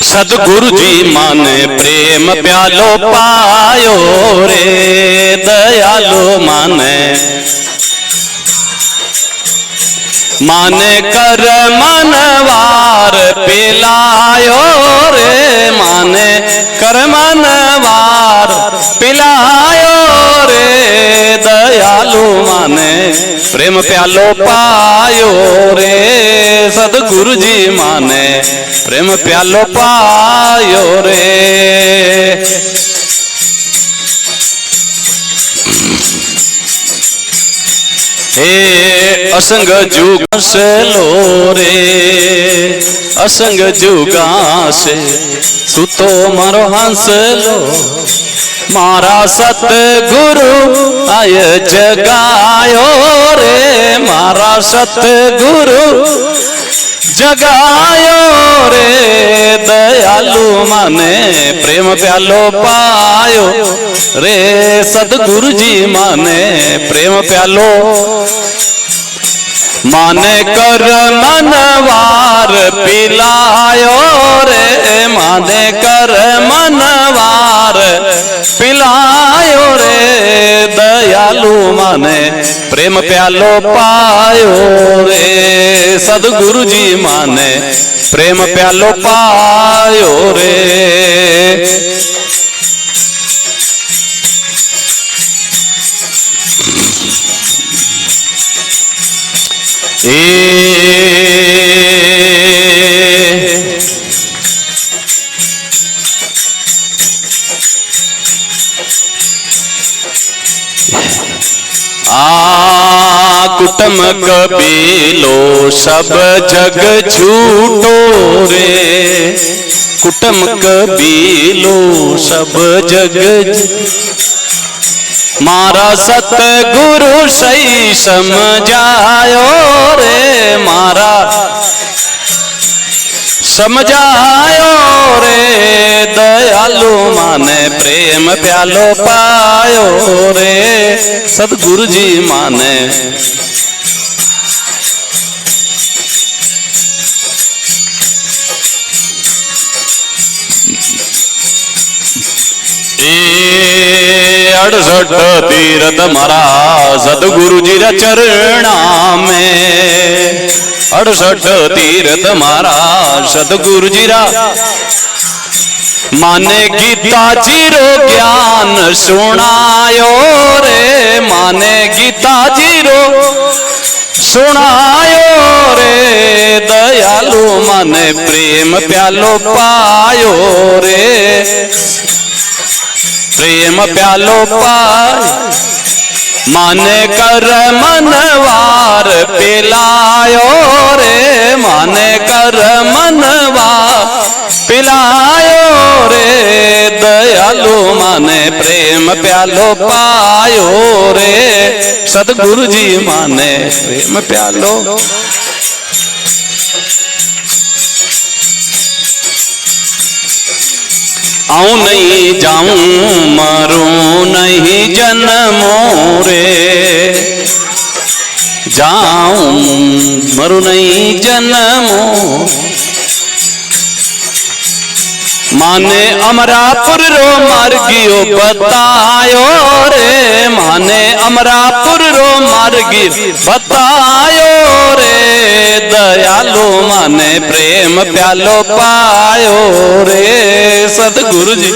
सदगुरु जी माने प्रेम प्यालो पायो रे, दयालो माने माने कर मनवार पिलायो रे, माने कर मनवार पिलायो रे। दयालु माने प्रेम प्यालो पायो रे। सतगुरु जी माने प्रेम प्यालो पायो रे। हे असंग जुग से लो रे, असंग जुगा से सुतो मारो हंस लो। मारा सतगुरु आय जगायो रे, मारा सतगुरु जगायो रे। दयालु माने प्रेम प्यालो पायो रे। सतगुरु जी माने प्रेम प्यालो माने कर मनवार पिलायो रे, माने कर मनवार पिलायो रे। दयालु माने प्रेम प्यालो पायो रे। सतगुरु जी माने प्रेम प्यालो पायो रे। कुटुम कबीलो सब जग झूठो रे। कुटुम कबीलो सब जग मारा सतगुरु सही समझायो रे। मारा समझायो रे। दयालु माने प्रेम प्यालो पायो रे। सतगुरु जी माने अड़सठ तीरथ मारा सतगुरु जी रा चरणा में। 68 तीरथ मारा सतगुरु जी रा माने गीता जी रो ज्ञान सुनायो रे। माने गीता जी रो सुनायो रे। दयालु माने प्रेम प्यालो पायो रे। प्रेम प्यालो पाय माने कर मनवार पिलायो रे। माने कर मनवार पिलायो रे। दयालु माने प्रेम प्यालो पायो रे। सतगुरु जी माने प्रेम प्यालो आऊं नहीं जाऊं मरूं नहीं जन्मों रे। जाऊं मरूं नहीं जन्मों माने अमरापुर रो मार्गियो बतायो रे। माने अमरापुर रो मार्गी बतायो रे। दयालु माने प्रेम प्यालो पायो रे। सतगुरु जी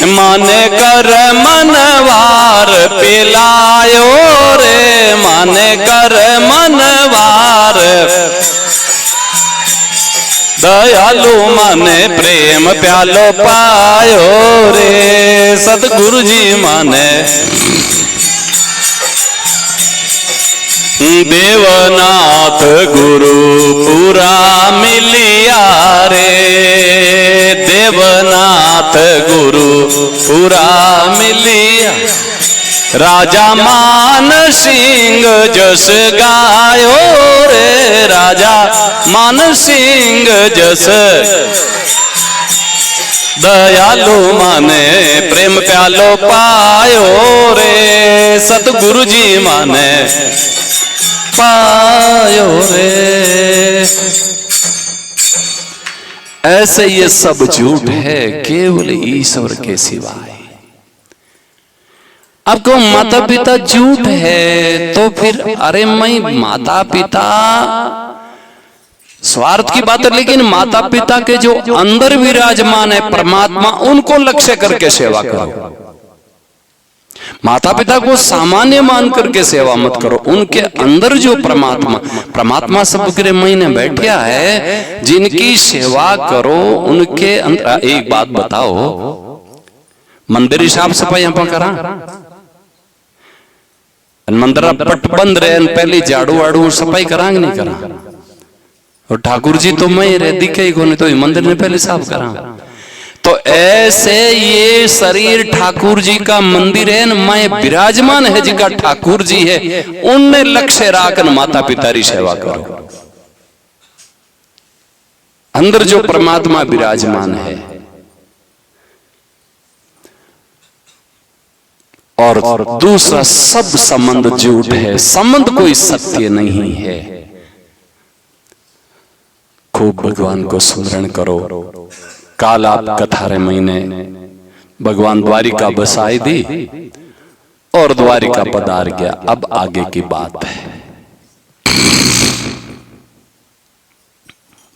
माने कर मनवार पिलायो रे। माने कर मनवार दयालु माने प्रेम प्यालो पायो रे। सतगुरु जी माने देवनाथ गुरु पूरा मिलिया रे। देवनाथ गुरु पूरा मिलिया। राजा मान सिंह जस गायो रे। राजा मान सिंह जस दयालु माने प्रेम प्यालो पायो रे। सतगुरु जी माने पायो रे। ऐसे ये सब झूठ है केवल ईश्वर के सिवाय। आपको माता पिता झूठ है तो फिर अरे मैं माता पिता स्वार्थ की बात है, लेकिन माता पिता के जो अंदर विराजमान है परमात्मा, उनको लक्ष्य करके सेवा करो। माता पिता को सामान्य मान करके सेवा मत करो, उनके अंदर जो परमात्मा सबके महीने बैठा है, जिनकी सेवा करो उनके अंदर। एक बात बताओ, मंदिर साफ सफाई आप करा, मंदिर पट बंद रहे, पहले झाड़ू वाड़ू सफाई करांगे नहीं करा, और ठाकुर जी तो मैं रहे दिखे ही को नहीं, तो मंदिर ने पहले साफ करा। तो ऐसे ये शरीर ठाकुर जी का मंदिर है, मैं विराजमान है जिनका ठाकुर जी है, उनने लक्ष्य राखन माता पिता की सेवा करो। अंदर जो परमात्मा विराजमान है, और दूसरा सब संबंध झूठ है, संबंध कोई सत्य नहीं है। खूब भगवान को स्मरण करो। काल आप कथारे महीने भगवान द्वारिका बसाई दी और द्वारिका पधार गया। अब आगे की बात है।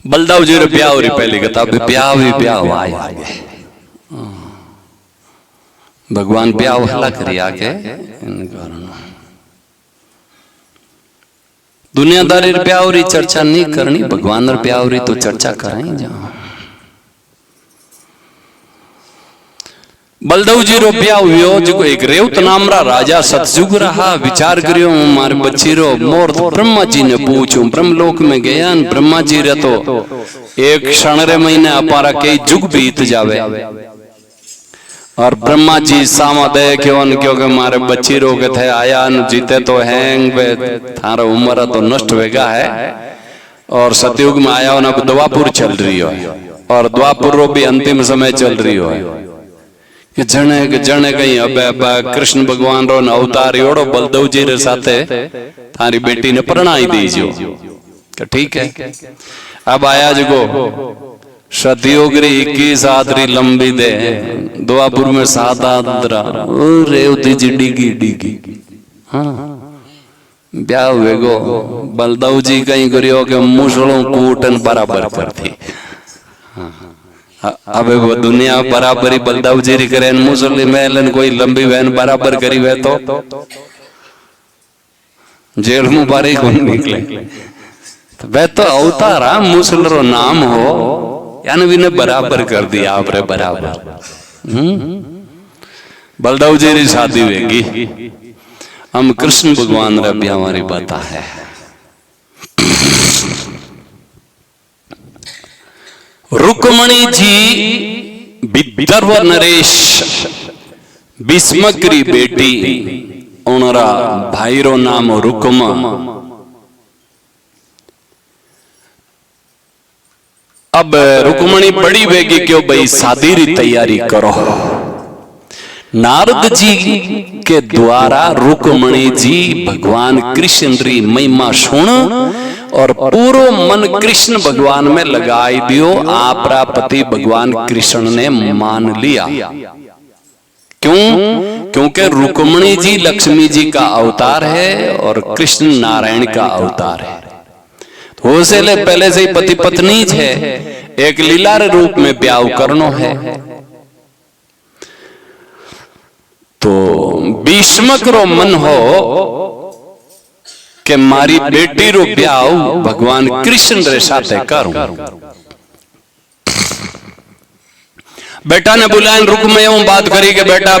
बलदाव जी ब्याह हो रही, पहली कथा ब्याह भी ब्याह आए, भगवान ब्याह हला करी आके, दुनियादारी ब्याह हो रही चर्चा नहीं करनी, भगवान ब्याह हो रही तो चर्चा करें। जहां बलदेव जी रो ब्याह हुयो, जो एक रेवत नामरा राजा सतयुग रहा, विचार करियो मारे बच्ची रो मोर ब्रह्मा जी ने पूछू, ब्रह्मलोक में गया, ब्रह्मा जी रे तो एक क्षण रे महीने अपारा कई जुग बीत जावे, और ब्रह्मा जी सामा दे क्योंकि मारे बच्ची रो के थे आया जीते तो हैंग वे थारा उम्र तो नष्ट वेगा है, और सतयुग में आया और अब द्वापुर चल रही हो, और द्वापुर रो भी अंतिम समय चल रही हो, कि जने कहीं अब कृष्ण भगवान रो न अवतार योड़ो बलदेव जी रे साथे थारी बेटी ने परणाई दीजो। ठीक है, अब आया जगो सतयुग री 21 आदरी लंबी दे, द्वापुर में 7 आदरा रेवती जी डिगी डिगी। हाँ ब्याह हुए गो, बलदेव जी कहीं करियो के मुसलों कूटन बराबर करती। अब वो दुनिया बराबरी बलदेव जी करे, मुसली मेलन कोई लंबी बहन बराबर करी वे तो जेल में बारी को निकले। तो वे तो अवतारा मुसलरो नाम हो, यानी भी बराबर कर दिया आपरे बराबर। बलदेव जी की शादी होगी, हम कृष्ण भगवान रा ब्याह हमारी बात है। रुक्मणी जी विदर्भ नरेश भीष्मकरी बेटी, उनरा भाई रो नाम रुक्म। अब रुक्मणी बड़ी वेगी क्यों भाई शादी री तैयारी करो। नारद जी के द्वारा रुक्मणी जी भगवान कृष्ण री महिमा सुन और पूरो मन कृष्ण भगवान में लगाई दियो। आपरा पति भगवान कृष्ण ने मान लिया। क्यों? क्योंकि रुक्मणी जी लक्ष्मी जी का अवतार है और कृष्ण नारायण का अवतार है। तो उसे ले पहले से ही पति पत्नी है, एक लीलार रूप में ब्याह करनो है। तो भीष्मक रो मन हो कि मारी बेटी रो ब्याह भगवान कृष्ण रे साथे करूं। बेटा ने बुलाए रुक में यूं बात करी कि बेटा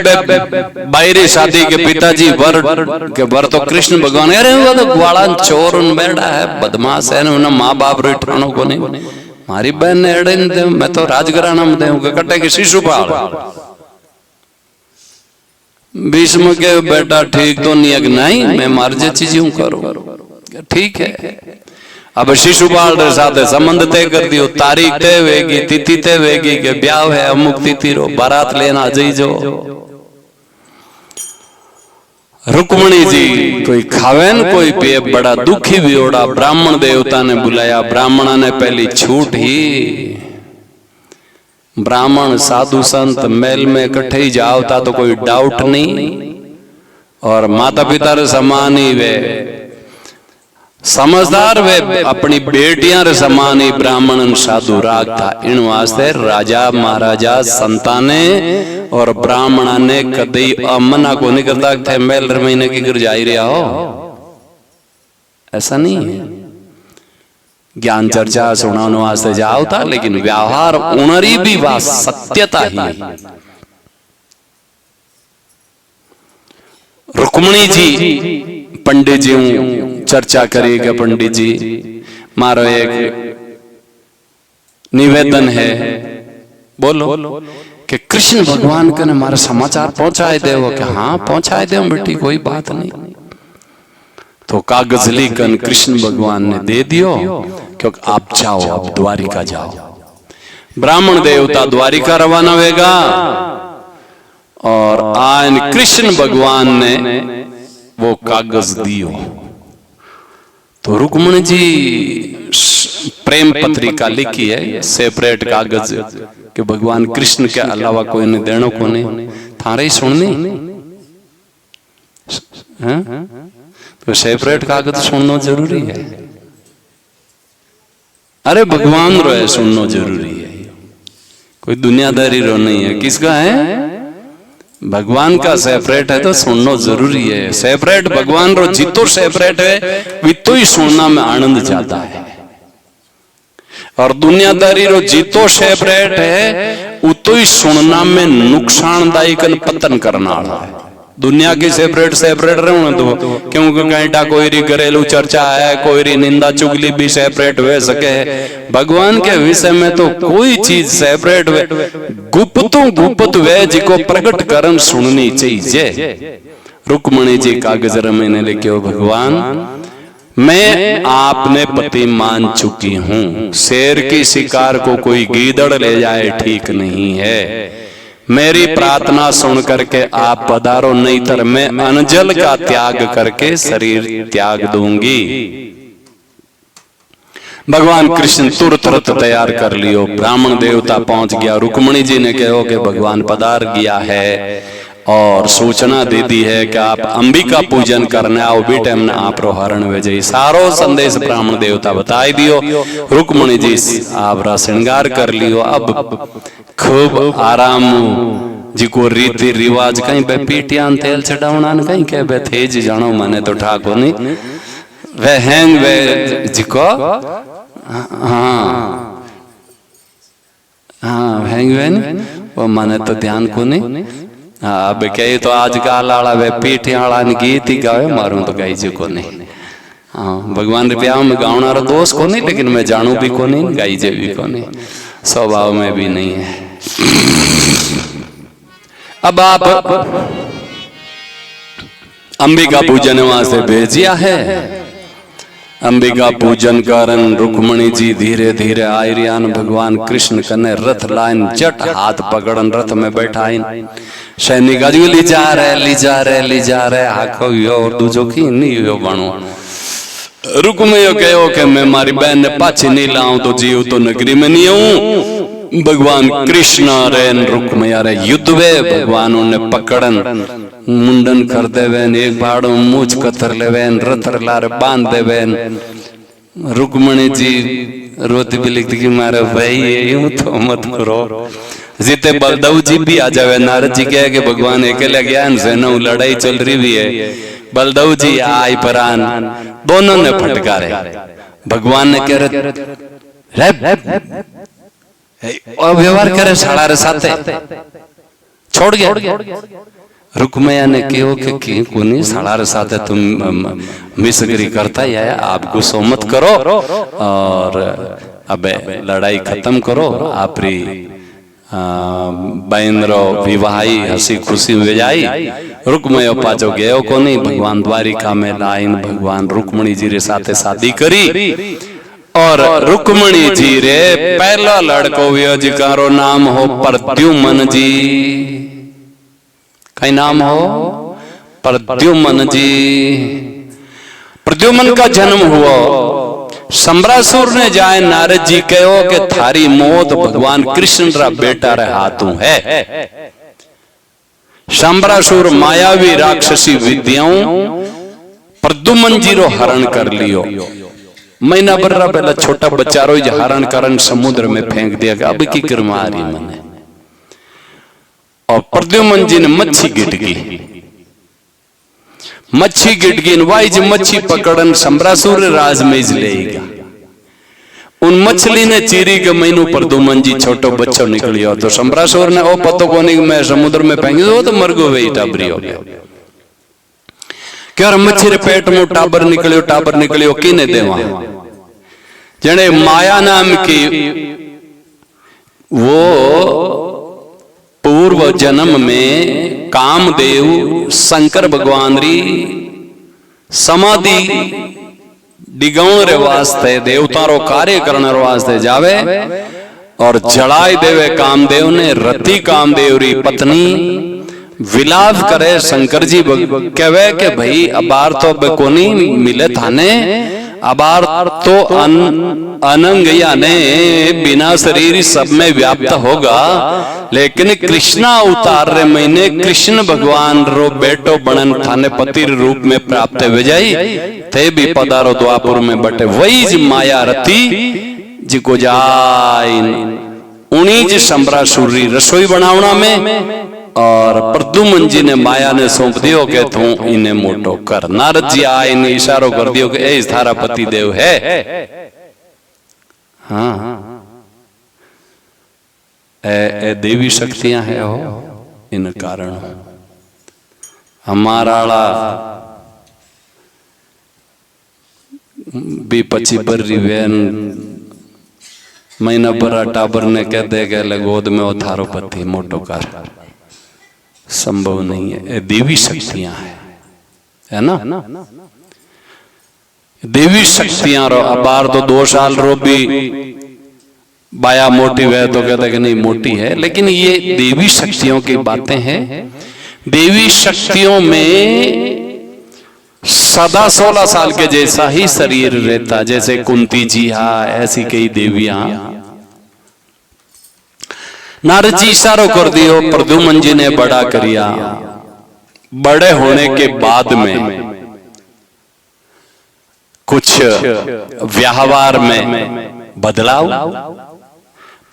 बाहरी शादी के पिताजी वर तो कृष्ण भगवान। अरे वो तो ग्वाला चोर उन बेटा है, बदमाश है, उन्हें माँ बाप रे ठाणो को नहीं। मारी बहन ने अड़े दे, मैं तो राजघराना में दे कटे के शिशुपाल। भीष्म के बेटा ठीक तो नहीं, मैं मार जे चीज यूं करूं। ठीक है, अब शिशुपाल रे साथे संबंध तय कर दियो, तारीख तय होगी, तिथि तय होगी के ब्याह है अमुक तिथि रो, बारात लेना जईजो। रुक्मणी जी कोई खावेन कोई पिए, बड़ा दुखी भी ओड़ा। ब्राह्मण देवता ने बुलाया, ब्राह्मणा ने पहली छूट ही। ब्राह्मण साधु संत मेल में इकट्ठे ही जाओता तो कोई डाउट नहीं, और माता पिता रे समान ही वे। समझदार वे अपनी बेटियां रे समान ही ब्राह्मण साधु राखता। इन वास्ते राजा महाराजा संताने और ब्राह्मणा ने कदी मना को नहीं करता थे मेल महीने की घर जा ही रहा हो, ऐसा नहीं है। ज्ञान चर्चा सुनाने वास्ते जाओ था, लेकिन व्यवहार उनरी भी वास सत्यता ही। रुक्मणी जी पंडित जी चर्चा करेगा। पंडित जी मारो एक निवेदन है, बोलो कि कृष्ण भगवान के ने मारे समाचार पहुंचाए दे। वो कि हाँ पहुंचाए दे बेटी, कोई बात नहीं। तो कागज लिखकर कृष्ण भगवान ने दे दियो, क्योंकि आप जाओ, आप द्वारिका जाओ। ब्राह्मण देवता द्वारिका रवाना होगा और आन कृष्ण भगवान ने वो कागज दियो। तो रुक्मणी जी प्रेम पत्रिका लिखी है, सेपरेट कागज कि भगवान कृष्ण के अलावा कोई ने देनो को नहीं, थारे ही सुननी है? तो सेपरेट कागज सुनना जरूरी है। अरे भगवान रो है सुनना जरूरी है, कोई दुनियादारी रो नहीं है। किसका है? भगवान का सेपरेट है तो सुनना जरूरी है। सेपरेट भगवान रो जितो सेपरेट है वितो ही सुनना में आनंद जाता है, और दुनियादारी रो जितो सेपरेट है उतो ही सुनना में नुकसानदायक पतन करना है। दुनिया की सेपरेट सेपरेट रहना तो, क्योंकि कहीं कोई री घरेलू चर्चा है, कोई री निंदा चुगली भी सेपरेट हो सके। भगवान के विषय में तो कोई चीज सेपरेट वे, गुप्त वे जिको प्रकट करन सुननी चाहिए। रुक्मणी जी कागज में लिखे, भगवान मैं आपने पति मान चुकी हूं, शेर की शिकार को कोई गीदड़ ले जाए ठीक नहीं है। मेरी प्रार्थना सुन करके आप पधारो, नहीं तो मैं अनजल का त्याग करके शरीर त्याग दूंगी। भगवान कृष्ण तुरंत तैयार कर लियो। ब्राह्मण देवता पहुंच गया। रुक्मणी जी ने कहो कि भगवान पधार गया है और सूचना दे दी है कि आप अंबिका पूजन करने आओ, बेटे हमने आप रो हरण भेजे। सारो संदेश ब्राह्मण देवता बताई दियो। रुक्मणी जी आप रा श्रृंगार कर लियो। अब खूब आराम जिको रीति रिवाज कहीं पे पीटियां तेल चढ़ावना कहीं के बे तेज जानो मने तो ठाको नहीं वे हैंग वे जिको हाँ हैंग वे नहीं वो मने तो ध्यान को नहीं। हाँ अब कही तो आजकल आला वे पीटियां आला गीत ही गावे, मारूं तो गाई जी को नहीं। हाँ भगवान रुपया में गावना रो दोष को नहीं, लेकिन मैं जानू भी को नहीं, गाई जे भी को नहीं, स्वभाव में भी नहीं है। अब आप अंबिका पूजन वास्ते भेजिया है। अंबिका पूजन कारण रुक्मणी जी धीरे धीरे आयरियान भगवान कृष्ण कने रथ लाइन जट हाथ पकड़न रथ में बैठाइन। सैनिक अजू ली जा रहे हाखो यो और दूजो की नहीं यो बनो। रुक्मणी कहो कि मैं मारी बहन ने पाछे नहीं लाऊं तो जीव तो नगरी में नहीं आऊं। भगवान कृष्ण रेन रुक्मया रे युद्ध वे भगवान उन्हें पकड़न मुंडन कर देवेन, एक बाड़ो मूछ कतर लेवेन, रथर लारे बांध देवेन। रुक्मणी जी रोती भी लिखती कि मारे भाई यूं तो मत करो। जीते बलदेव जी भी आ जावे। नारद जी कहे कि भगवान अकेले गया सेना लड़ाई चल रही भी है। बलदेव जी आई परान दोनों ने फटकारे। भगवान ने कह रहे व्यवहार करे साड़ा रे साथे छोड़ गया। रुक्मया ने कहो कि कोनी साड़ा रे साथे तुम मिसगरी करता ही है, आप गुस्सा मत करो और अब लड़ाई खत्म करो। आप री बहनरो विवाही हसी खुशी में जाई। रुक्मयो पाचो गयो कोनी। भगवान द्वारिका में लाइन भगवान रुक्मणी जी रे साथे शादी करी और रुक्मणी जी रे पहला लड़को हुआ जिकारो नाम हो प्रद्युम्न जी। कई नाम हो प्रद्युम्न जी। प्रद्युम्न का जन्म हुआ। शंबरासुर ने जाए नारद जी कहो कि थारी मौत भगवान कृष्ण रा बेटा रे हाथों है। शंबरासुर मायावी राक्षसी विद्याओं प्रद्युमन जी रो हरण कर लियो। महीना भर पहला छोटा बच्चा रो हरण करन समुद्र में फेंक दिया कि अब की कर्मा रही मने। और प्रद्युमन जी ने मच्छी गिट गई, मच्छी गिट गई, वाइज मच्छी पकड़न सम्रासुर राज में लेगा। उन मछली ने चीरी के महीनों प्रद्युमन जी छोटो बच्चो निकलियो तो सम्रासुर ने ओ पतो कोनी मैं समुद्र में फेंक दो तो मर गो वही टाबरी हो गया। क्या मच्छी रे पेट में टाबर निकलियो किने देवा? जने माया नाम की वो पूर्व जन्म में कामदेव शंकर भगवान री समाधि डिगाउन रे वास्ते देवता रो कार्य करने वास्ते जावे और जड़ाई देवे कामदेव ने। रति कामदेव री पत्नी विलाप करे शंकर जी कहवे के भाई अबार तो बेकोनी मिले थाने, अबार तो अनंग याने बिना शरीर सब में व्याप्त होगा, लेकिन कृष्णा अवतार रे महीने कृष्ण भगवान रो बेटो बनन थाने पति रूप में प्राप्त हो जाई थे भी पधारो द्वापुर में बटे। वही ज माया रति जी को जाय उन्हीं ज सम्रासुर री रसोई बनावना में। और प्रद्युमन जी ने माया ने सौंप दियो के तू इन्हें मोटो कर। नारद जी आए ने इशारो कर दियो कि ए थारा पति देव है। हाँ ए देवी शक्तियां है हो इन कारण हमारा भी पची बर्री वैन महीना भरा टाबर ने कह दे गए गोद में वो थारो पति मोटो कर, संभव नहीं है। ये देवी शक्तियां है ना। देवी शक्तियां रो अबार तो 2 साल रो भी बाया मोटी है तो कहते कि नहीं मोटी है, लेकिन ये देवी शक्तियों की बातें हैं। देवी शक्तियों में सदा 16 साल के जैसा ही शरीर रहता, जैसे कुंती जी हाँ ऐसी कई देवियां। नारद जी इशारो कर दियो, प्रद्युमन जी ने बड़ा करिया। बड़े होने के बाद में कुछ व्यवहार में बदलाव।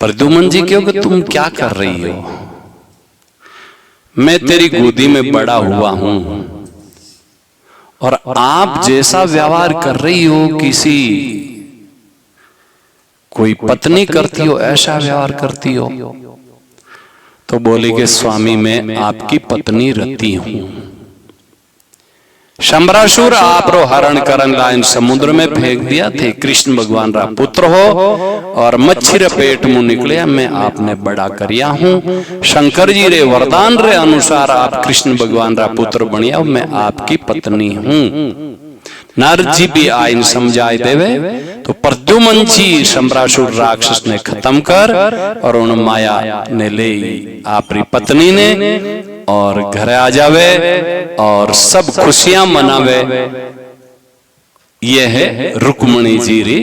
प्रद्युमन जी क्यों कि तुम क्या कर रही हो? मैं तेरी गोदी में बड़ा हुआ हूं और आप जैसा व्यवहार कर रही हो किसी कोई पत्नी करती हो ऐसा व्यवहार करती हो। तो बोली कि स्वामी मैं आपकी पत्नी रति हूं। सम्रासुर आप रो हरण करन लाइन समुद्र में फेंक दिया थे, कृष्ण भगवान रा पुत्र हो और मच्छी रे पेट मुंह निकले मैं आपने बड़ा करिया हूं। शंकर जी रे वरदान रे अनुसार आप कृष्ण भगवान रा पुत्र बनिया, मैं आपकी पत्नी हूं। नारद जी भी आइन समझाए देवे तो प्रद्युमन जी सम्रासुर राक्षस ने खत्म कर और उन माया ने ले आपरी पत्नी ने और घर आ जावे और सब खुशियां मनावे। ये है रुक्मणी जी री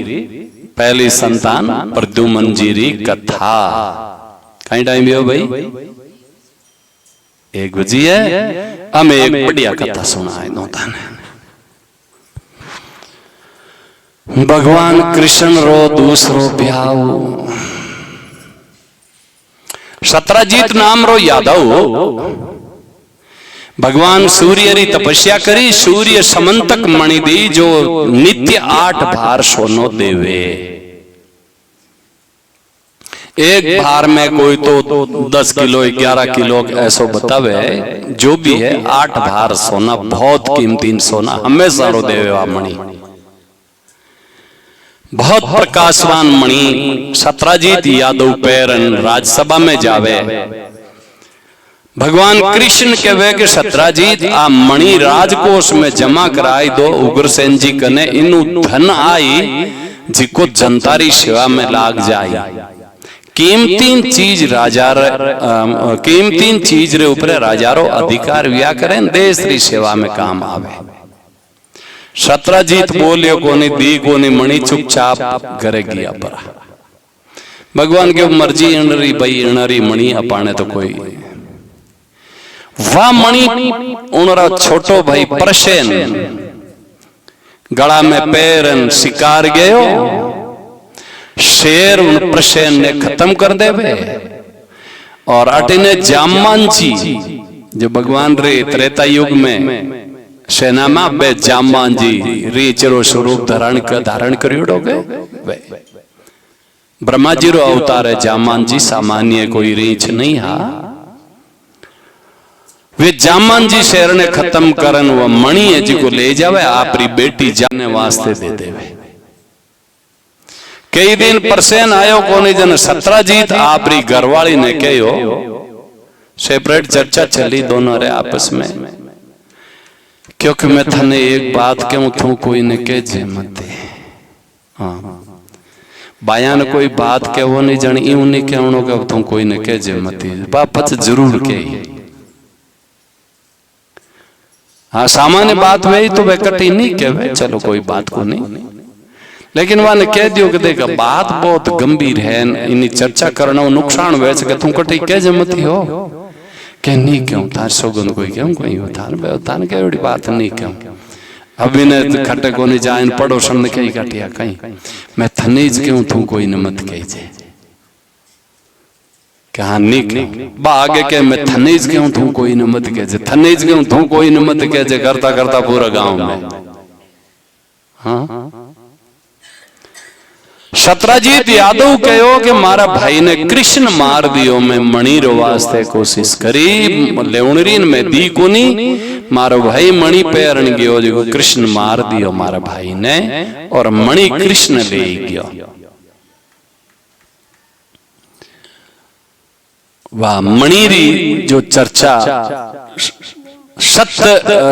पहली संतान प्रद्युमन जी री कथा। कहीं टाइम भी हो भाई 1 बजी है, हमें एक बढ़िया कथा सुनाए नौता ने। भगवान कृष्ण रो दूसरो ब्याह। सत्रजीत नाम रो यादव भगवान सूर्य री तपस्या करी, सूर्य समंतक मणि दी जो नित्य 8 भार सोनो देवे। एक भार में कोई तो 10 किलो 11 किलो ऐसो बतावे, जो भी है 8 भार सोना बहुत कीमती सोना हमेशा रो देवे वा मणि। बहुत प्रकाशवान मणि। सत्रजीत यादव पैरन राज्यसभा में जावे। भगवान कृष्ण कहवे कि सत्रजीत आ मणि राजकोष में जमा कराई दो उग्रसेन जी कने, इनु धन आई जिको जनतारी सेवा में लाग जाए। कीमती चीज रे ऊपर राजारो अधिकार व्या करें, देश री सेवा में काम आवे। सत्रजीत बोलियो कोनी दी कोनी मणि चुपचाप घरे गया परा। भगवान के मर्जी इनरी भाई इनरी मणि अपाने तो कोई वाह मणि उनरा छोटो भाई प्रसेन गला में पैरन शिकार गयो, शेर उन प्रसेन ने खत्म कर देवे। और अटिने जामान जी जो भगवान रे त्रेता युग में सेना में बे जामान जी रीचरो स्वरूप धारण करियोड़ो गए। ब्रह्मा जी रो अवतार है जामान जी, सामान्य कोई रीच नहीं हा। वे जामान जी शेर ने खत्म करन वो मणि है जी को ले जावे आपरी बेटी जाने वास्ते दे देवे। कई दिन परसेन आयो कोनी जन सत्राजीत आपरी घरवाली ने कहो, सेपरेट चर्चा चली दोनों रे आपस में, क्योंकि मैं थने एक बात कहूं तू कोई ने कह जे मत। हाँ बाया ने कोई बात कहवो नहीं जन यूं नहीं कहणो कि तू कोई ने कह जे मत, वापस जरूर कही। हाँ सामान्य बात वही तो वह कटी नहीं कहवे, चलो कोई बात को नहीं, लेकिन वाने कह दियो कि देखा बात बहुत गंभीर है, इन्हीं चर्चा करना नुकसान हुए सके, तू कटी कह जमती हो के नहीं क्यों तार सौगंध कोई क्यों कोई हो तान के बड़ी बात नहीं क्यों। अब इन्हें खटे को नहीं जाए पड़ोसन ने कही कटिया कहीं मैं थनीज क्यों तू कोई न मत कही जे कहा नहीं क्यों बा आगे के मैं थनीज क्यों तू कोई न मत कह जे, थनीज क्यों तू कोई न मत कह जे, करता करता पूरा गांव में। हाँ सत्राजीत यादव कहो कि मारा भाई ने कृष्ण मार दियो, मैं मणिर वास्ते कोशिश करी लेवणरीन में दी कोनी, मारो भाई मणि पैरण गयो जो कृष्ण मार दियो मारा भाई ने, और मणि कृष्ण ले गयो। वाह मणिरी जो चर्चा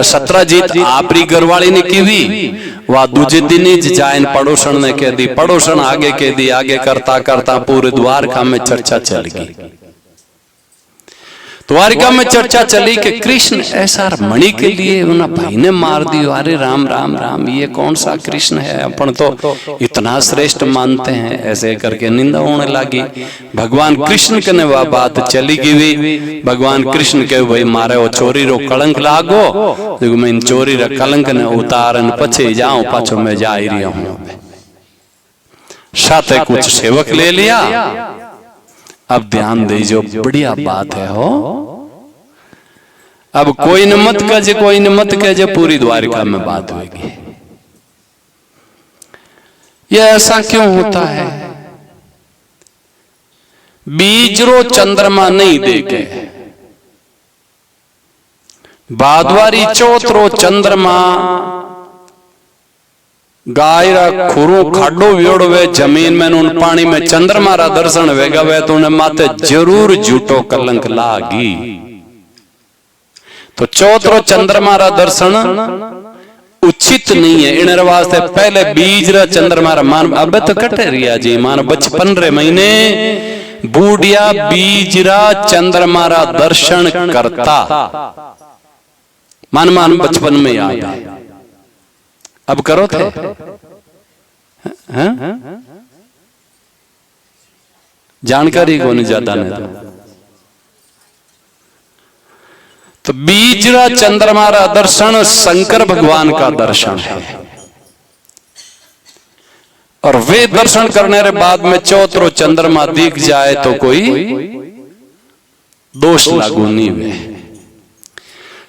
सत्राजीत आपरी घरवाली ने की हुई, वह दूजे दिन ही जायन पड़ोसन ने कह दी, पड़ोसन आगे कह दी, आगे करता करता पूरे द्वारका में चर्चा चल गई। द्वारिका में चर्चा चली कि कृष्ण ऐसा मणि के लिए उन भाई ने मार दियो। अरे राम राम राम ये कौन सा कृष्ण है, अपन तो इतना श्रेष्ठ मानते हैं, ऐसे करके निंदा होने लगी। भगवान कृष्ण के ने वह बात चली गई। भगवान कृष्ण के भाई मारे वो चोरी रो कलंक लागो, देखो मैं इन चोरी रो कलंक ने उतारन पछे जाऊं, पाछो मैं जा ही रहा हूं। साथे कुछ सेवक ले लिया। अब ध्यान दीजिए बढ़िया बात है हो, अब कोई न मत कहे, कोई न मत कहे, पूरी द्वारिका में बात होगी। यह ऐसा क्यों होता है? बीजरो चंद्रमा नहीं देखे, बादवारी चौथरो चंद्रमा गायरा खुरू खाडो व्योड़ वे जमीन में उन पानी में चंद्रमा रा दर्शन वेगा वे तो उन्हें माते जरूर झूठो कलंक लागी। तो चौथरो चंद्रमा रा दर्शन उचित नहीं है, इन वास्ते पहले बीज रा चंद्रमा रा मान अब तो कटे रिया जी मान 55 महीने बूढ़िया बीज रा चंद्रमा रा दर्शन करता मान बचपन में याद है। अब करो थे जानकारी को नहीं ज्यादा नहीं तो बीजरा चंद्रमा रा दर्शन शंकर भगवान का दर्शन है, और वे दर्शन करने के बाद में चौथरो चंद्रमा दिख जाए तो कोई दोष लागू नहीं हुए।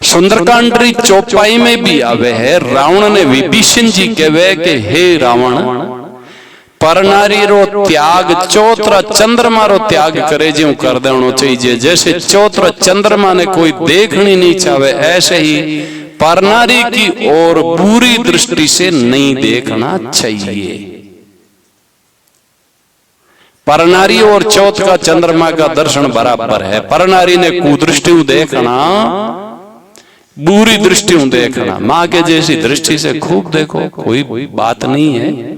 सुंदरकांड चौपाई में भी आवे है, रावण ने विभीषण जी कहे कि हे रावण परनारी रो त्याग चौथरा चंद्रमा रो त्याग करे जो कर देना चाहिए। जैसे चौथरा चंद्रमा ने कोई देखनी नहीं चाहे, ऐसे ही परनारी की ओर बुरी दृष्टि से नहीं देखना चाहिए। परनारी और चौथ का चंद्रमा का दर्शन बराबर है। परनारी ने कुदृष्टि देखना, बुरी दृष्टि देखना, माँ के जैसी दृष्टि से खूब देखो कोई बात नहीं है,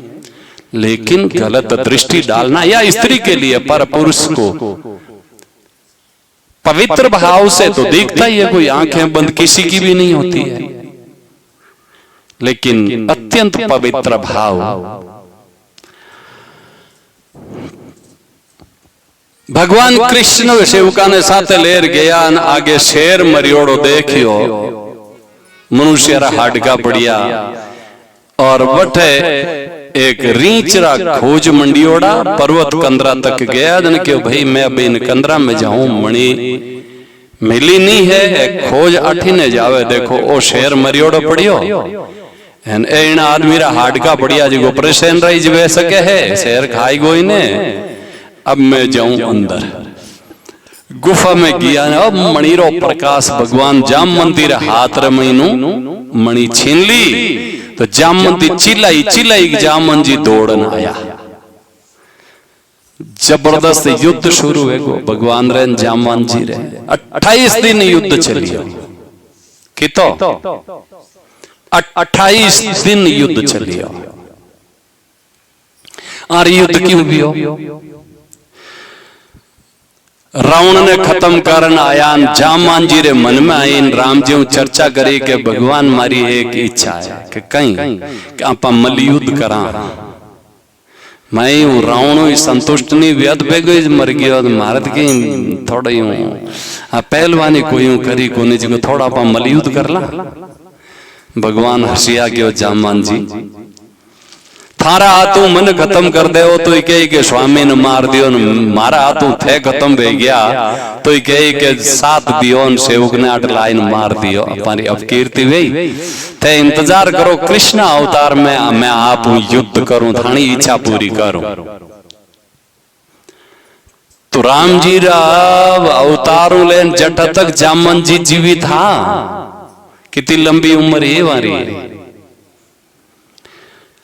लेकिन गलत दृष्टि डालना या स्त्री के लिए पर पुरुष को पवित्र भाव से तो दिखता ही है, कोई आंखें बंद किसी की भी नहीं होती है, लेकिन अत्यंत पवित्र भाव भगवान कृष्ण सेवका ने साथ लेर गया। आगे शेर मरियोड़ो देखियो, मनुष्य रा हाडका बढ़िया और बटे एक रीचरा खोज मंडियोड़ा पर्वत कंदरा तक गया जन के भाई मैं अब इन कंदरा में जाऊं मणि मिली नहीं है खोज अठी ने जावे देखो ओ शेर मरियोड़ो पड़ियो इन आदमी रा हाडका बढ़िया जी ऑपरेशन रही जवे सके है शेर खाई गोई ने अब मैं जाऊं अंदर गुफा में गया अब मणिरो प्रकाश भगवान जाम मंदिर हाथ रे महीनू मणि छीन ली तो जामन जी चिल्लाई चिल्लाई जामन जी दौड़न आया जबरदस्त युद्ध शुरू है गो भगवान रे जामन जी रे 28 दिन युद्ध चलियो कितो 28 दिन युद्ध चलियो और युद्ध क्यों बियो रावण ने खत्म करन आया जामान जी रे मन में आई राम जी चर्चा करी के भगवान मारी एक इच्छा है कि कहीं कि आप मल युद्ध करा मैं हूं रावण संतुष्ट नहीं व्यद पे गई मर गया भारत की थोड़ा यूं पहलवानी कोई यूं करी कोनी जी को थोड़ा आप मल युद्ध कर ला भगवान हसिया के जामान जी थारा हाथों मन खत्म कर दे तो कही के स्वामी ने मार दियो मारा हाथों थे खत्म हो गया तो कही के साथ दियो सेवक ने 8 लाइन मार दियो अपनी अपकीर्ति वही थे इंतजार करो कृष्ण अवतार में मैं आप युद्ध करूं थानी इच्छा पूरी करूं तो राम जी रा अवतारों लेन जट तक जामन जी जीवित था कितनी लंबी उम्र है वारी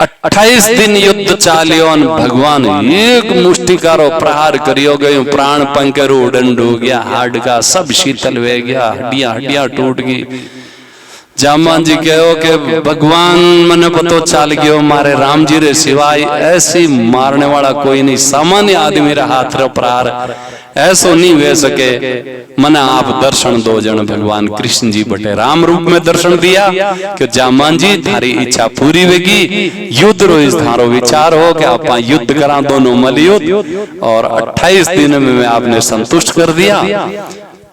28 दिन युद्ध चालियो भगवान एक मुष्टिकारो प्रहार करियो गयो प्राण पंकरो उडंड हो गया हाड का सब शीतल हो गया हड्डियां हड्डियां टूट गई जामान जी कहो कि भगवान मने पतो चाल गयो मारे राम जी रे सिवाय ऐसी मारने वाला कोई नहीं सामान्य आदमी रे हाथ रे प्रहार ऐसो नहीं वे सके मने आप दर्शन दो जन भगवान कृष्ण जी बटे राम रूप में दर्शन दिया कि जामान जी थारी इच्छा पूरी होगी युद्ध रो इस थारो विचार हो कि आप युद्ध करा दोनों मल युद्ध और 28 दिन में मैं आपने संतुष्ट कर दिया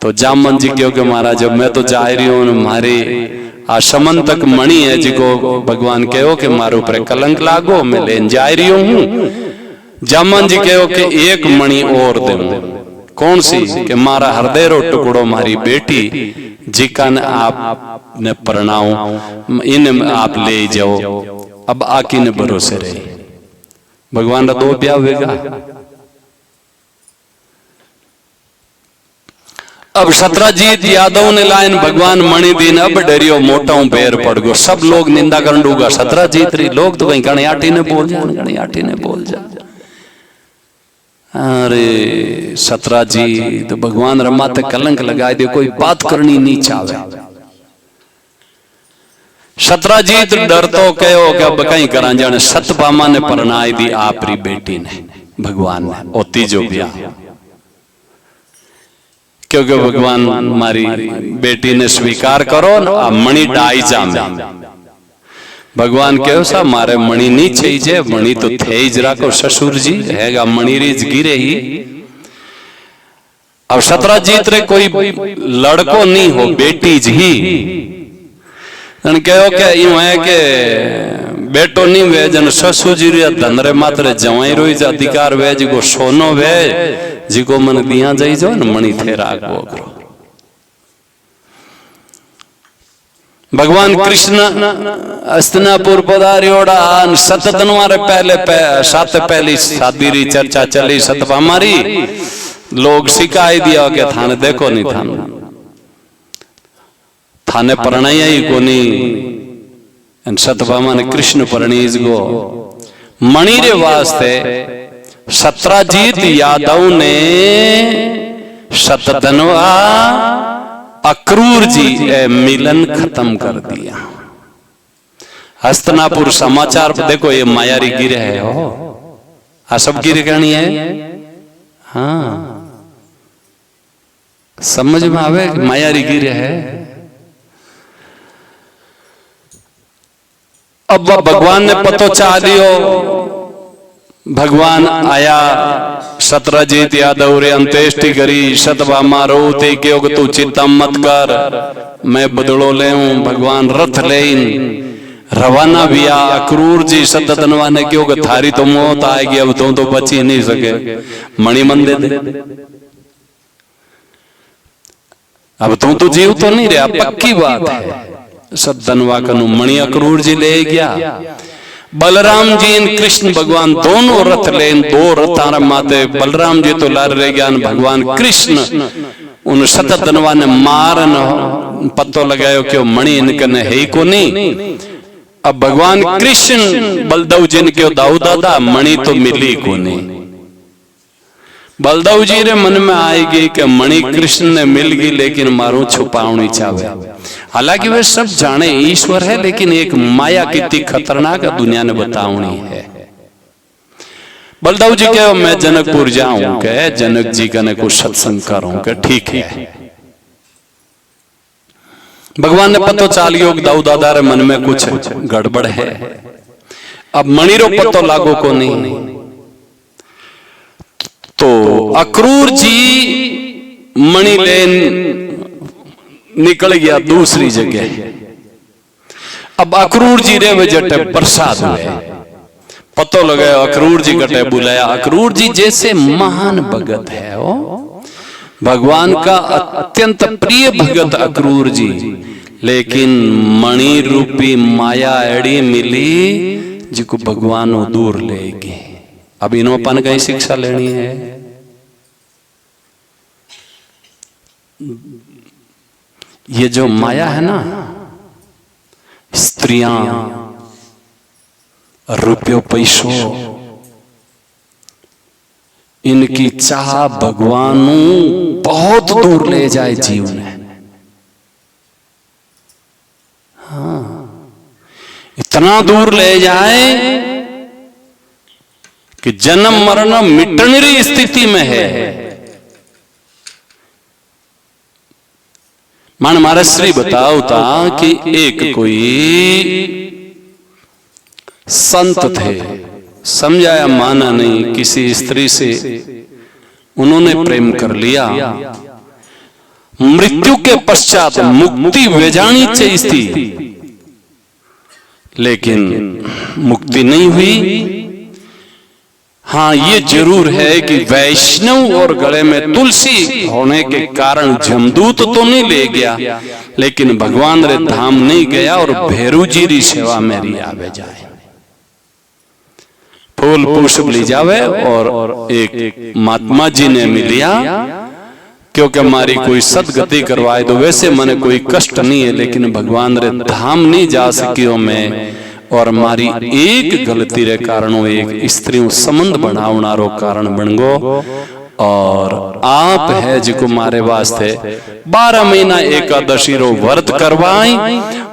तो जामन जी क्योंकि महाराज जब मैं तो जा रही हूं मारे आशमन तक मणि है जिको भगवान कहो कि मारो पर कलंक लागो मैं लेन जा रही हूं जामन जी कहो कि एक मणि और दे कौन सी कि मारा हृदय रो टुकड़ो मारी बेटी जिका ने आप ने परणाओ इन आप ले जाओ अब आकी ने भरोसे रही भगवान का 2 ब्याह होगा अब शत्राजीत यादव ने लाइन भगवान मणि दीन अब डरियो मोटा पैर पड़ गो सब लोग निंदा कर डूगा शत्राजीत री लोग तो कहीं गणियाठी ने बोल जा गणियाठी ने बोल जा अरे शत्राजीत तो भगवान रमा ते कलंक लगाए दे कोई बात करनी नहीं चाहे शत्राजीत डर तो कहो कि अब कहीं करा जाने सतभामा ने परनाई दी आपरी बेटी ने भगवान ने ओ तीजो ब्याह क्योंकि भगवान हमारी बेटी ने स्वीकार करो ना मणि डाई जामे भगवान कहो सा मारे मणि नहीं चाहिए मणि तो थे ही जरा को ससुर जी हैगा मणि रीज गिरे ही अब शत्राजीत रे कोई लड़को नहीं हो बेटी जी कहो क्या यूं है कि बेटो नहीं वे जन ससुर जी रे धन रे मात्र जवाई रोई अधिकार वे जी को सोनो वे जिको मन दिया जाई जो न मणि थे रागो करो भगवान कृष्ण हस्तिनापुर पधारियोड़ा सततन मारे सात पहली शादी री चर्चा चली सतभामा री लोग शिकायत दिया कि थाने देखो नहीं थाने प्रणय ही कोनी सतभामा ने कृष्ण प्रणीज गो मणि रे वास्ते शत्राजीत यादव ने शतधनवा अक्रूर जी मिलन खत्म कर दिया हस्तिनापुर समाचार पर देखो ये मायारी गिरे है हो आ सब गिरे करनी है हाँ समझ में आवे मायारी गिरे है अब भगवान ने पतो चाह दियो भगवान आया शत्रजीत यादव रे अंत्येष्टि करी सतभामा रोते क्यों तू चिंता मत कर मैं बदलो ले भगवान रथ ले रवाना बिया अक्रूर जी सततनवा ने क्यों कि थारी तो मौत आएगी, अब तो बची नहीं सके, मणि मन दे दे, अब तो जीव तो नहीं रहा, पक्की बात है। सततनवा कनु मणि अक्रूर जी ले गया। बलराम जी इन कृष्ण भगवान दोनों रथ लेन, दो रथ माते बलराम जी तो लार रह गया, भगवान कृष्ण उन सततनवा ने मारन पत्तो लगायो कि मणि इनकने है ही को नहीं। अब भगवान कृष्ण बलदेव जी ने क्यों दाऊ दादा मणि तो मिली को नहीं। बलदेव जी रे मन में आएगी कि मणि कृष्ण ने मिल गई, लेकिन मारो छुपावनी चाहे। हालांकि वे सब जाने ईश्वर है, लेकिन एक माया कितनी खतरनाक है दुनिया ने बतावनी है। बलदेव जी कहो मैं जनकपुर जाऊं के जनक जी का ने कुछ सत्संग करूं के ठीक है। भगवान ने पतो चाल योग दाऊ दादा रे मन में कुछ गड़बड़ है। अब मणि रो पतो लागो को नहीं, तो अक्रूर जी मणि लेन निकल गया दूसरी जगह। अब अक्रूर जी रे वजटे प्रसाद हुए, पतो लगाया अक्रूर जी कटे बुलाया। अक्रूर जी जैसे महान भगत है वो, भगवान का अत्यंत प्रिय भगत अक्रूर जी, लेकिन मणि रूपी माया एड़ी मिली जिको भगवान दूर लेगी। अब इन्हों अपन कहीं शिक्षा लेनी है। ये जो माया है ना, स्त्रियां, रुपयों पैसों, इनकी चाह भगवान बहुत दूर ले जाए जीव ने। हाँ, इतना दूर ले जाए कि जन्म मरण मिटने की स्थिति में है। मान मारा श्री बताओ था कि एक कोई संत थे, समझाया माना नहीं, किसी स्त्री से उन्होंने प्रेम कर लिया। मृत्यु के पश्चात मुक्ति वेजानी चाहिए थी, लेकिन मुक्ति नहीं हुई। हाँ, ये जरूर है कि वैष्णव और गले में तुलसी होने के कारण जमदूत तो नहीं ले गया, लेकिन भगवान रे धाम नहीं गया और भैरू जी री सेवा मेरी आवे जाए, फूल पुष्प ली जावे। और एक महात्मा जी ने मिलिया, क्योंकि हमारी कोई सदगति करवाए दो। वैसे मने कोई कष्ट नहीं है, लेकिन भगवान रे धाम नहीं जा सकियो मैं, और हमारी एक गलती रे कारण एक स्त्री संबंध बनावनारो कारण बन गो। और आप है जिको मारे वास्ते 12 महीना एकादशी रो व्रत करवाई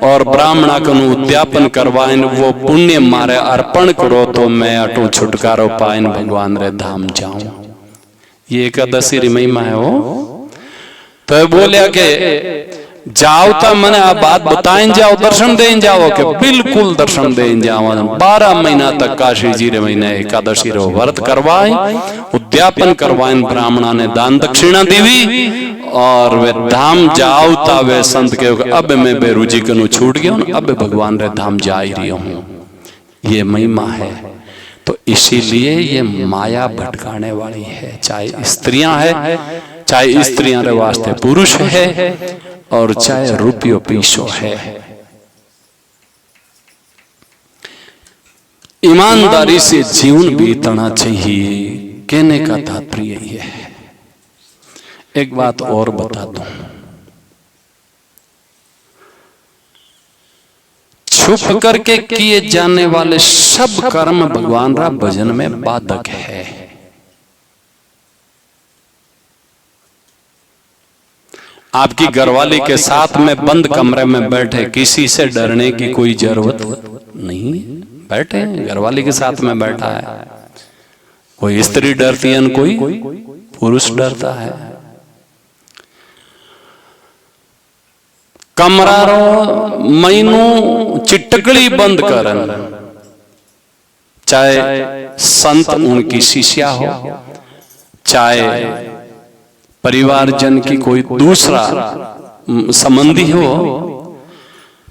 और ब्राह्मणा कनु उद्यापन करवाइन, वो पुण्य मारे अर्पण करो तो मैं अटू छुटकारो पाइन भगवान रे धाम जाऊं। ये एकादशी री महिमा है वो। तो बोलिया के जाओ तो मैंने आप बात बताएं, जाओ दर्शन दें जाओ, के बिल्कुल दर्शन दें जाओ। 12 महीना तक काशी जी रे महीने एकादशी रो व्रत करवाए, उद्यापन करवाए, ब्राह्मणा ने दान दक्षिणा देवी, और वे धाम जाओ ता वे संत के अब मैं बेरुजी कनु छूट गया, अब भगवान रे धाम जा ही रही हूं। ये महिमा है। तो इसीलिए ये माया भटकाने वाली है, चाहे स्त्रियां है, चाहे स्त्रियां रे वास्ते पुरुष है, और चाहे रुपयो पीछो है। ईमानदारी से जीवन बीतना चाहिए, कहने का तात्पर्य यह है। एक बात और बता दूं, छुप करके किए जाने वाले सब कर्म भगवान रा भजन में बाधक है। आपकी घरवाली के साथ में बंद कमरे में बैठे, किसी से डरने की कोई जरूरत नहीं। बैठे घरवाली के साथ में बैठा है, कोई स्त्री डरती है, कोई पुरुष डरता है। कमरा रो महीनों चिटकड़ी बंद करन, चाहे संत उनकी शिष्या हो, चाहे परिवार जन की कोई दूसरा संबंधी हो,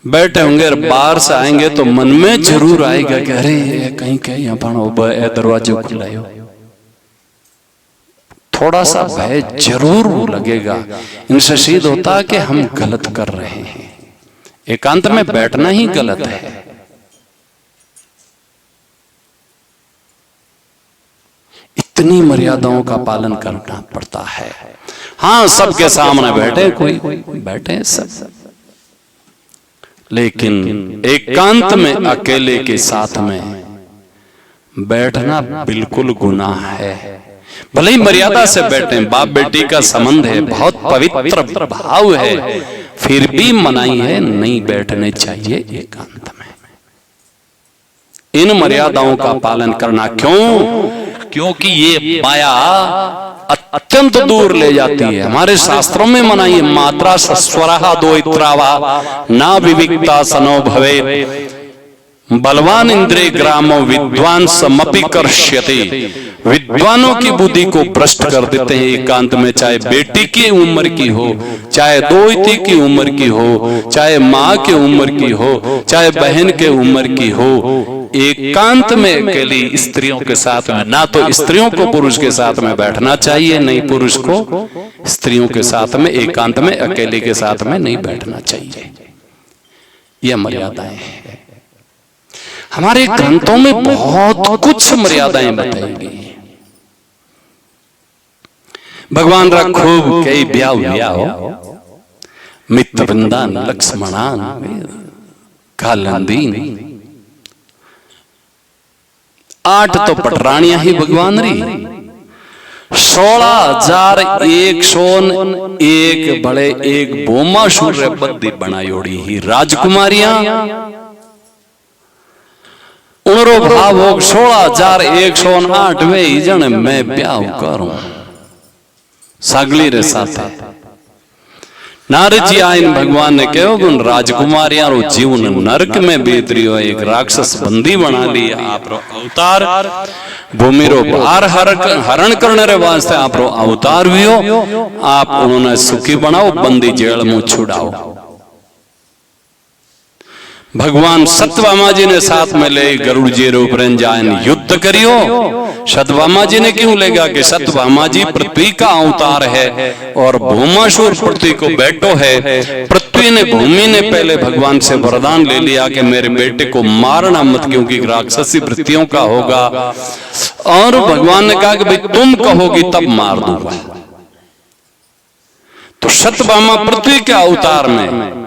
बैठे होंगे और बाहर से आएंगे तो मन में जरूर आएगा कि अरे कहीं कहीं अपन दरवाजे खुलायो, थोड़ा सा भय जरूर लगेगा। इनसे सिद्ध होता है कि हम गलत कर रहे हैं। एकांत में बैठना ही गलत है। इतनी मर्यादाओं का पालन करना पड़ता है। हाँ, सबके सामने बैठे, कोई बैठे सब, लेकिन एकांत में अकेले के साथ में बैठना बिल्कुल गुनाह है। भले ही मर्यादा से बैठे, बाप बेटी का संबंध है, बहुत पवित्र भाव है, फिर भी मनाही है, नहीं बैठने चाहिए एकांत में। इन मर्यादाओं का पालन करना क्यों? क्योंकि ये माया अत्यंत दूर ले जाती है। हमारे शास्त्रों में मनाही है, मात्रा सस्वरा दो इत्रावा ना विविक्ता सनो भवे बलवान इंद्रिय ग्रामो विद्वान समपि कर्ष्यति। विद्वानों की बुद्धि को भ्रष्ट कर देते हैं एकांत में, चाहे बेटी की उम्र की हो, चाहे दोहिती की उम्र की हो, चाहे माँ की उम्र की हो, चाहे बहन के उम्र की हो। एकांत में अकेली स्त्रियों के साथ में, ना तो स्त्रियों को पुरुष के साथ में बैठना चाहिए, नहीं पुरुष को स्त्रियों के साथ में एकांत में अकेले के साथ में नहीं बैठना चाहिए। यह मर्यादाएं हैं। हमारे ग्रंथों में बहुत कुछ मर्यादाएं बताई गई। भगवान रा खूब कई ब्याह मित्र वृंदान लक्ष्मणान कालंदीन 8 तो पटरानियां ही भगवान री, 16,101 बड़े एक बोमा शूर बद्दी बनायोड़ी ही राजकुमारियां। उनरो भाव हो 16,108 वे जन मैं ब्याह करूं सगली रे साथे। नारद जी आइन भगवान ने कहो उन राजकुमारियां रो जीवन नरक में बीत रही हो, एक राक्षस बंदी बना ली। आप रो अवतार भूमि रो भार हरण करने रे वास्ते आप रो अवतार भी हो। आप उन्होंने सुखी बनाओ, बंदी जेल में छुड़ाओ। भगवान सत्यभामा जी ने साथ में ले गरुड़ जी रूप रंजायन युद्ध करियो। सत्यभामा जी ने क्यों लेगा कि सत्यभामा जी पृथ्वी का अवतार है और भूमासुर पृथ्वी को बैठो है। पृथ्वी ने भूमि ने पहले भगवान से वरदान ले लिया कि मेरे बेटे को मारना मत, क्योंकि राक्षसी वृत्तियों का होगा। और भगवान ने कहा कि भाई तुम कहोगी तब मार दूंगा। तो सत्यभामा पृथ्वी के अवतार में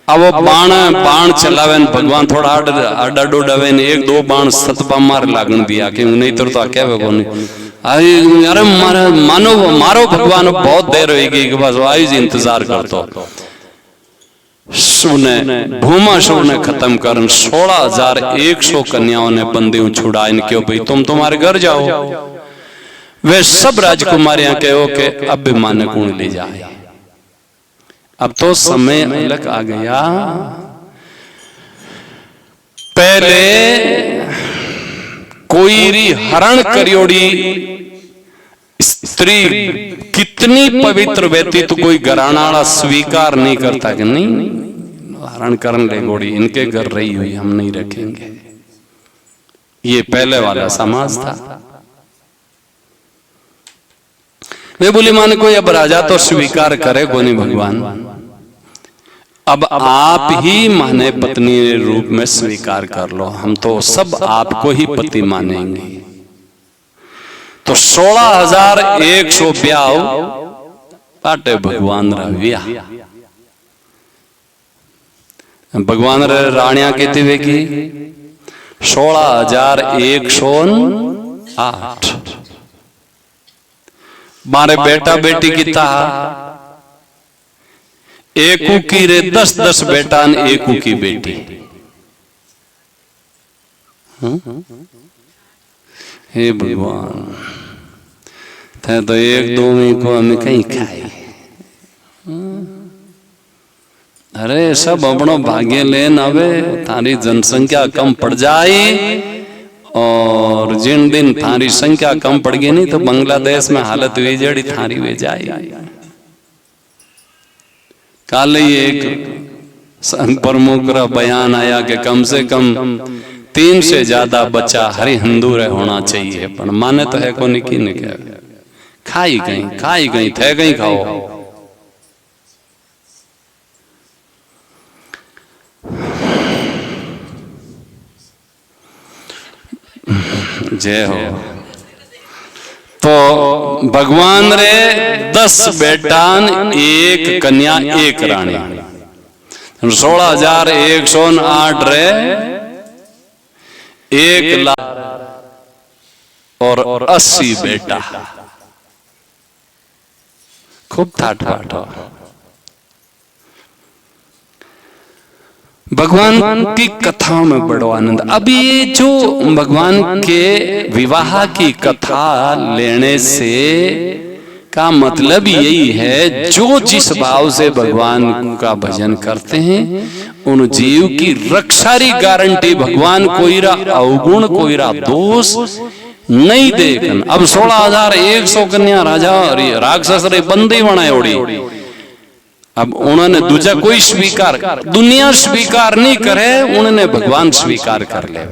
अब वो बाण चलावे, भगवान थोड़ा अड्डे एक दो बाण सतभामा लागण दिया कि नहीं तो क्या अरे मारो भगवान बहुत देर होगी कि बस आयुष इंतजार कर तो सुने भूमासुर ने खत्म कर 16,100 कन्याओं ने बंदी छुड़ा इनके भाई तुम तुम्हारे घर जाओ। वे सब राजकुमारियां कहो कि अब भी माने कौन ले जाए। अब तो समय अलग आ गया। पहले कोई हरण करियोड़ी स्त्री कितनी पवित्र व्यक्ति तो कोई घराना स्वीकार नहीं करता कि नहीं हरण करन ले गोड़ी इनके घर रही हुई हम नहीं रखेंगे। ये पहले वाला समाज था। वे बोली माने कोई अब राजा तो स्वीकार करे को नहीं भगवान, अब आप ही माने पत्नी रूप में स्वीकार कर लो, हम तो सब आपको ही पति मानेंगे। तो 16,100 ब्याह पाटे भगवान रविया भगवान राणिया कहते हुए की 16,108 मारे बेटा बेटी की ता एकू की रे 10-10 बेटा एकू की बेटी। हे भगवान थे तो एक दो में को हमें कहीं खाए। अरे सब अपनो भाग्य लेन आवे, थारी जनसंख्या कम पड़ जाए और जिन दिन थारी संख्या कम पड़ गई नहीं तो बांग्लादेश में हालत हुई जड़ी थारी वे जाए। काल ही एक संघ प्रमुख का बयान आया कि कम से कम 3 से ज्यादा बच्चा हर हिंदू रे होना चाहिए, पर माने तो है कोनी की ने क्या खाई गई थे गई खाओ। जय हो। तो भगवान रे 10 बेटान 1 कन्या 1 रानी 16,108 रे 1,80,000 बेटा। खूब ठाठ बाट। भगवान की कथाओं में बड़ो आनंद। अब ये जो भगवान के विवाह की कथा लेने से का मतलब यही है, जो जिस भाव से भगवान का भजन करते हैं उन जीव की रक्षा री गारंटी भगवान कोईरा अवगुण कोईरा दोष नहीं देखन। अब 16,100 कन्या राजा और राक्षस रे बंदी बनाए ओड़ी। अब उन्होंने दूजा कोई स्वीकार, दुनिया स्वीकार नहीं करे, उन्होंने भगवान स्वीकार कर ले।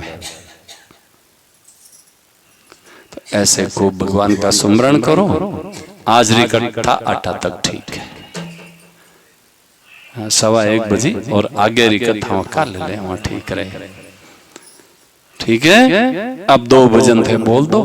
तो ऐसे को भगवान का सुमरण करो। आज री कथा 8 तक ठीक है, 1:15 बजे और आगे री कथा कर ले वहां ठीक रहे। ठीक है, अब 2 भजन थे बोल दो।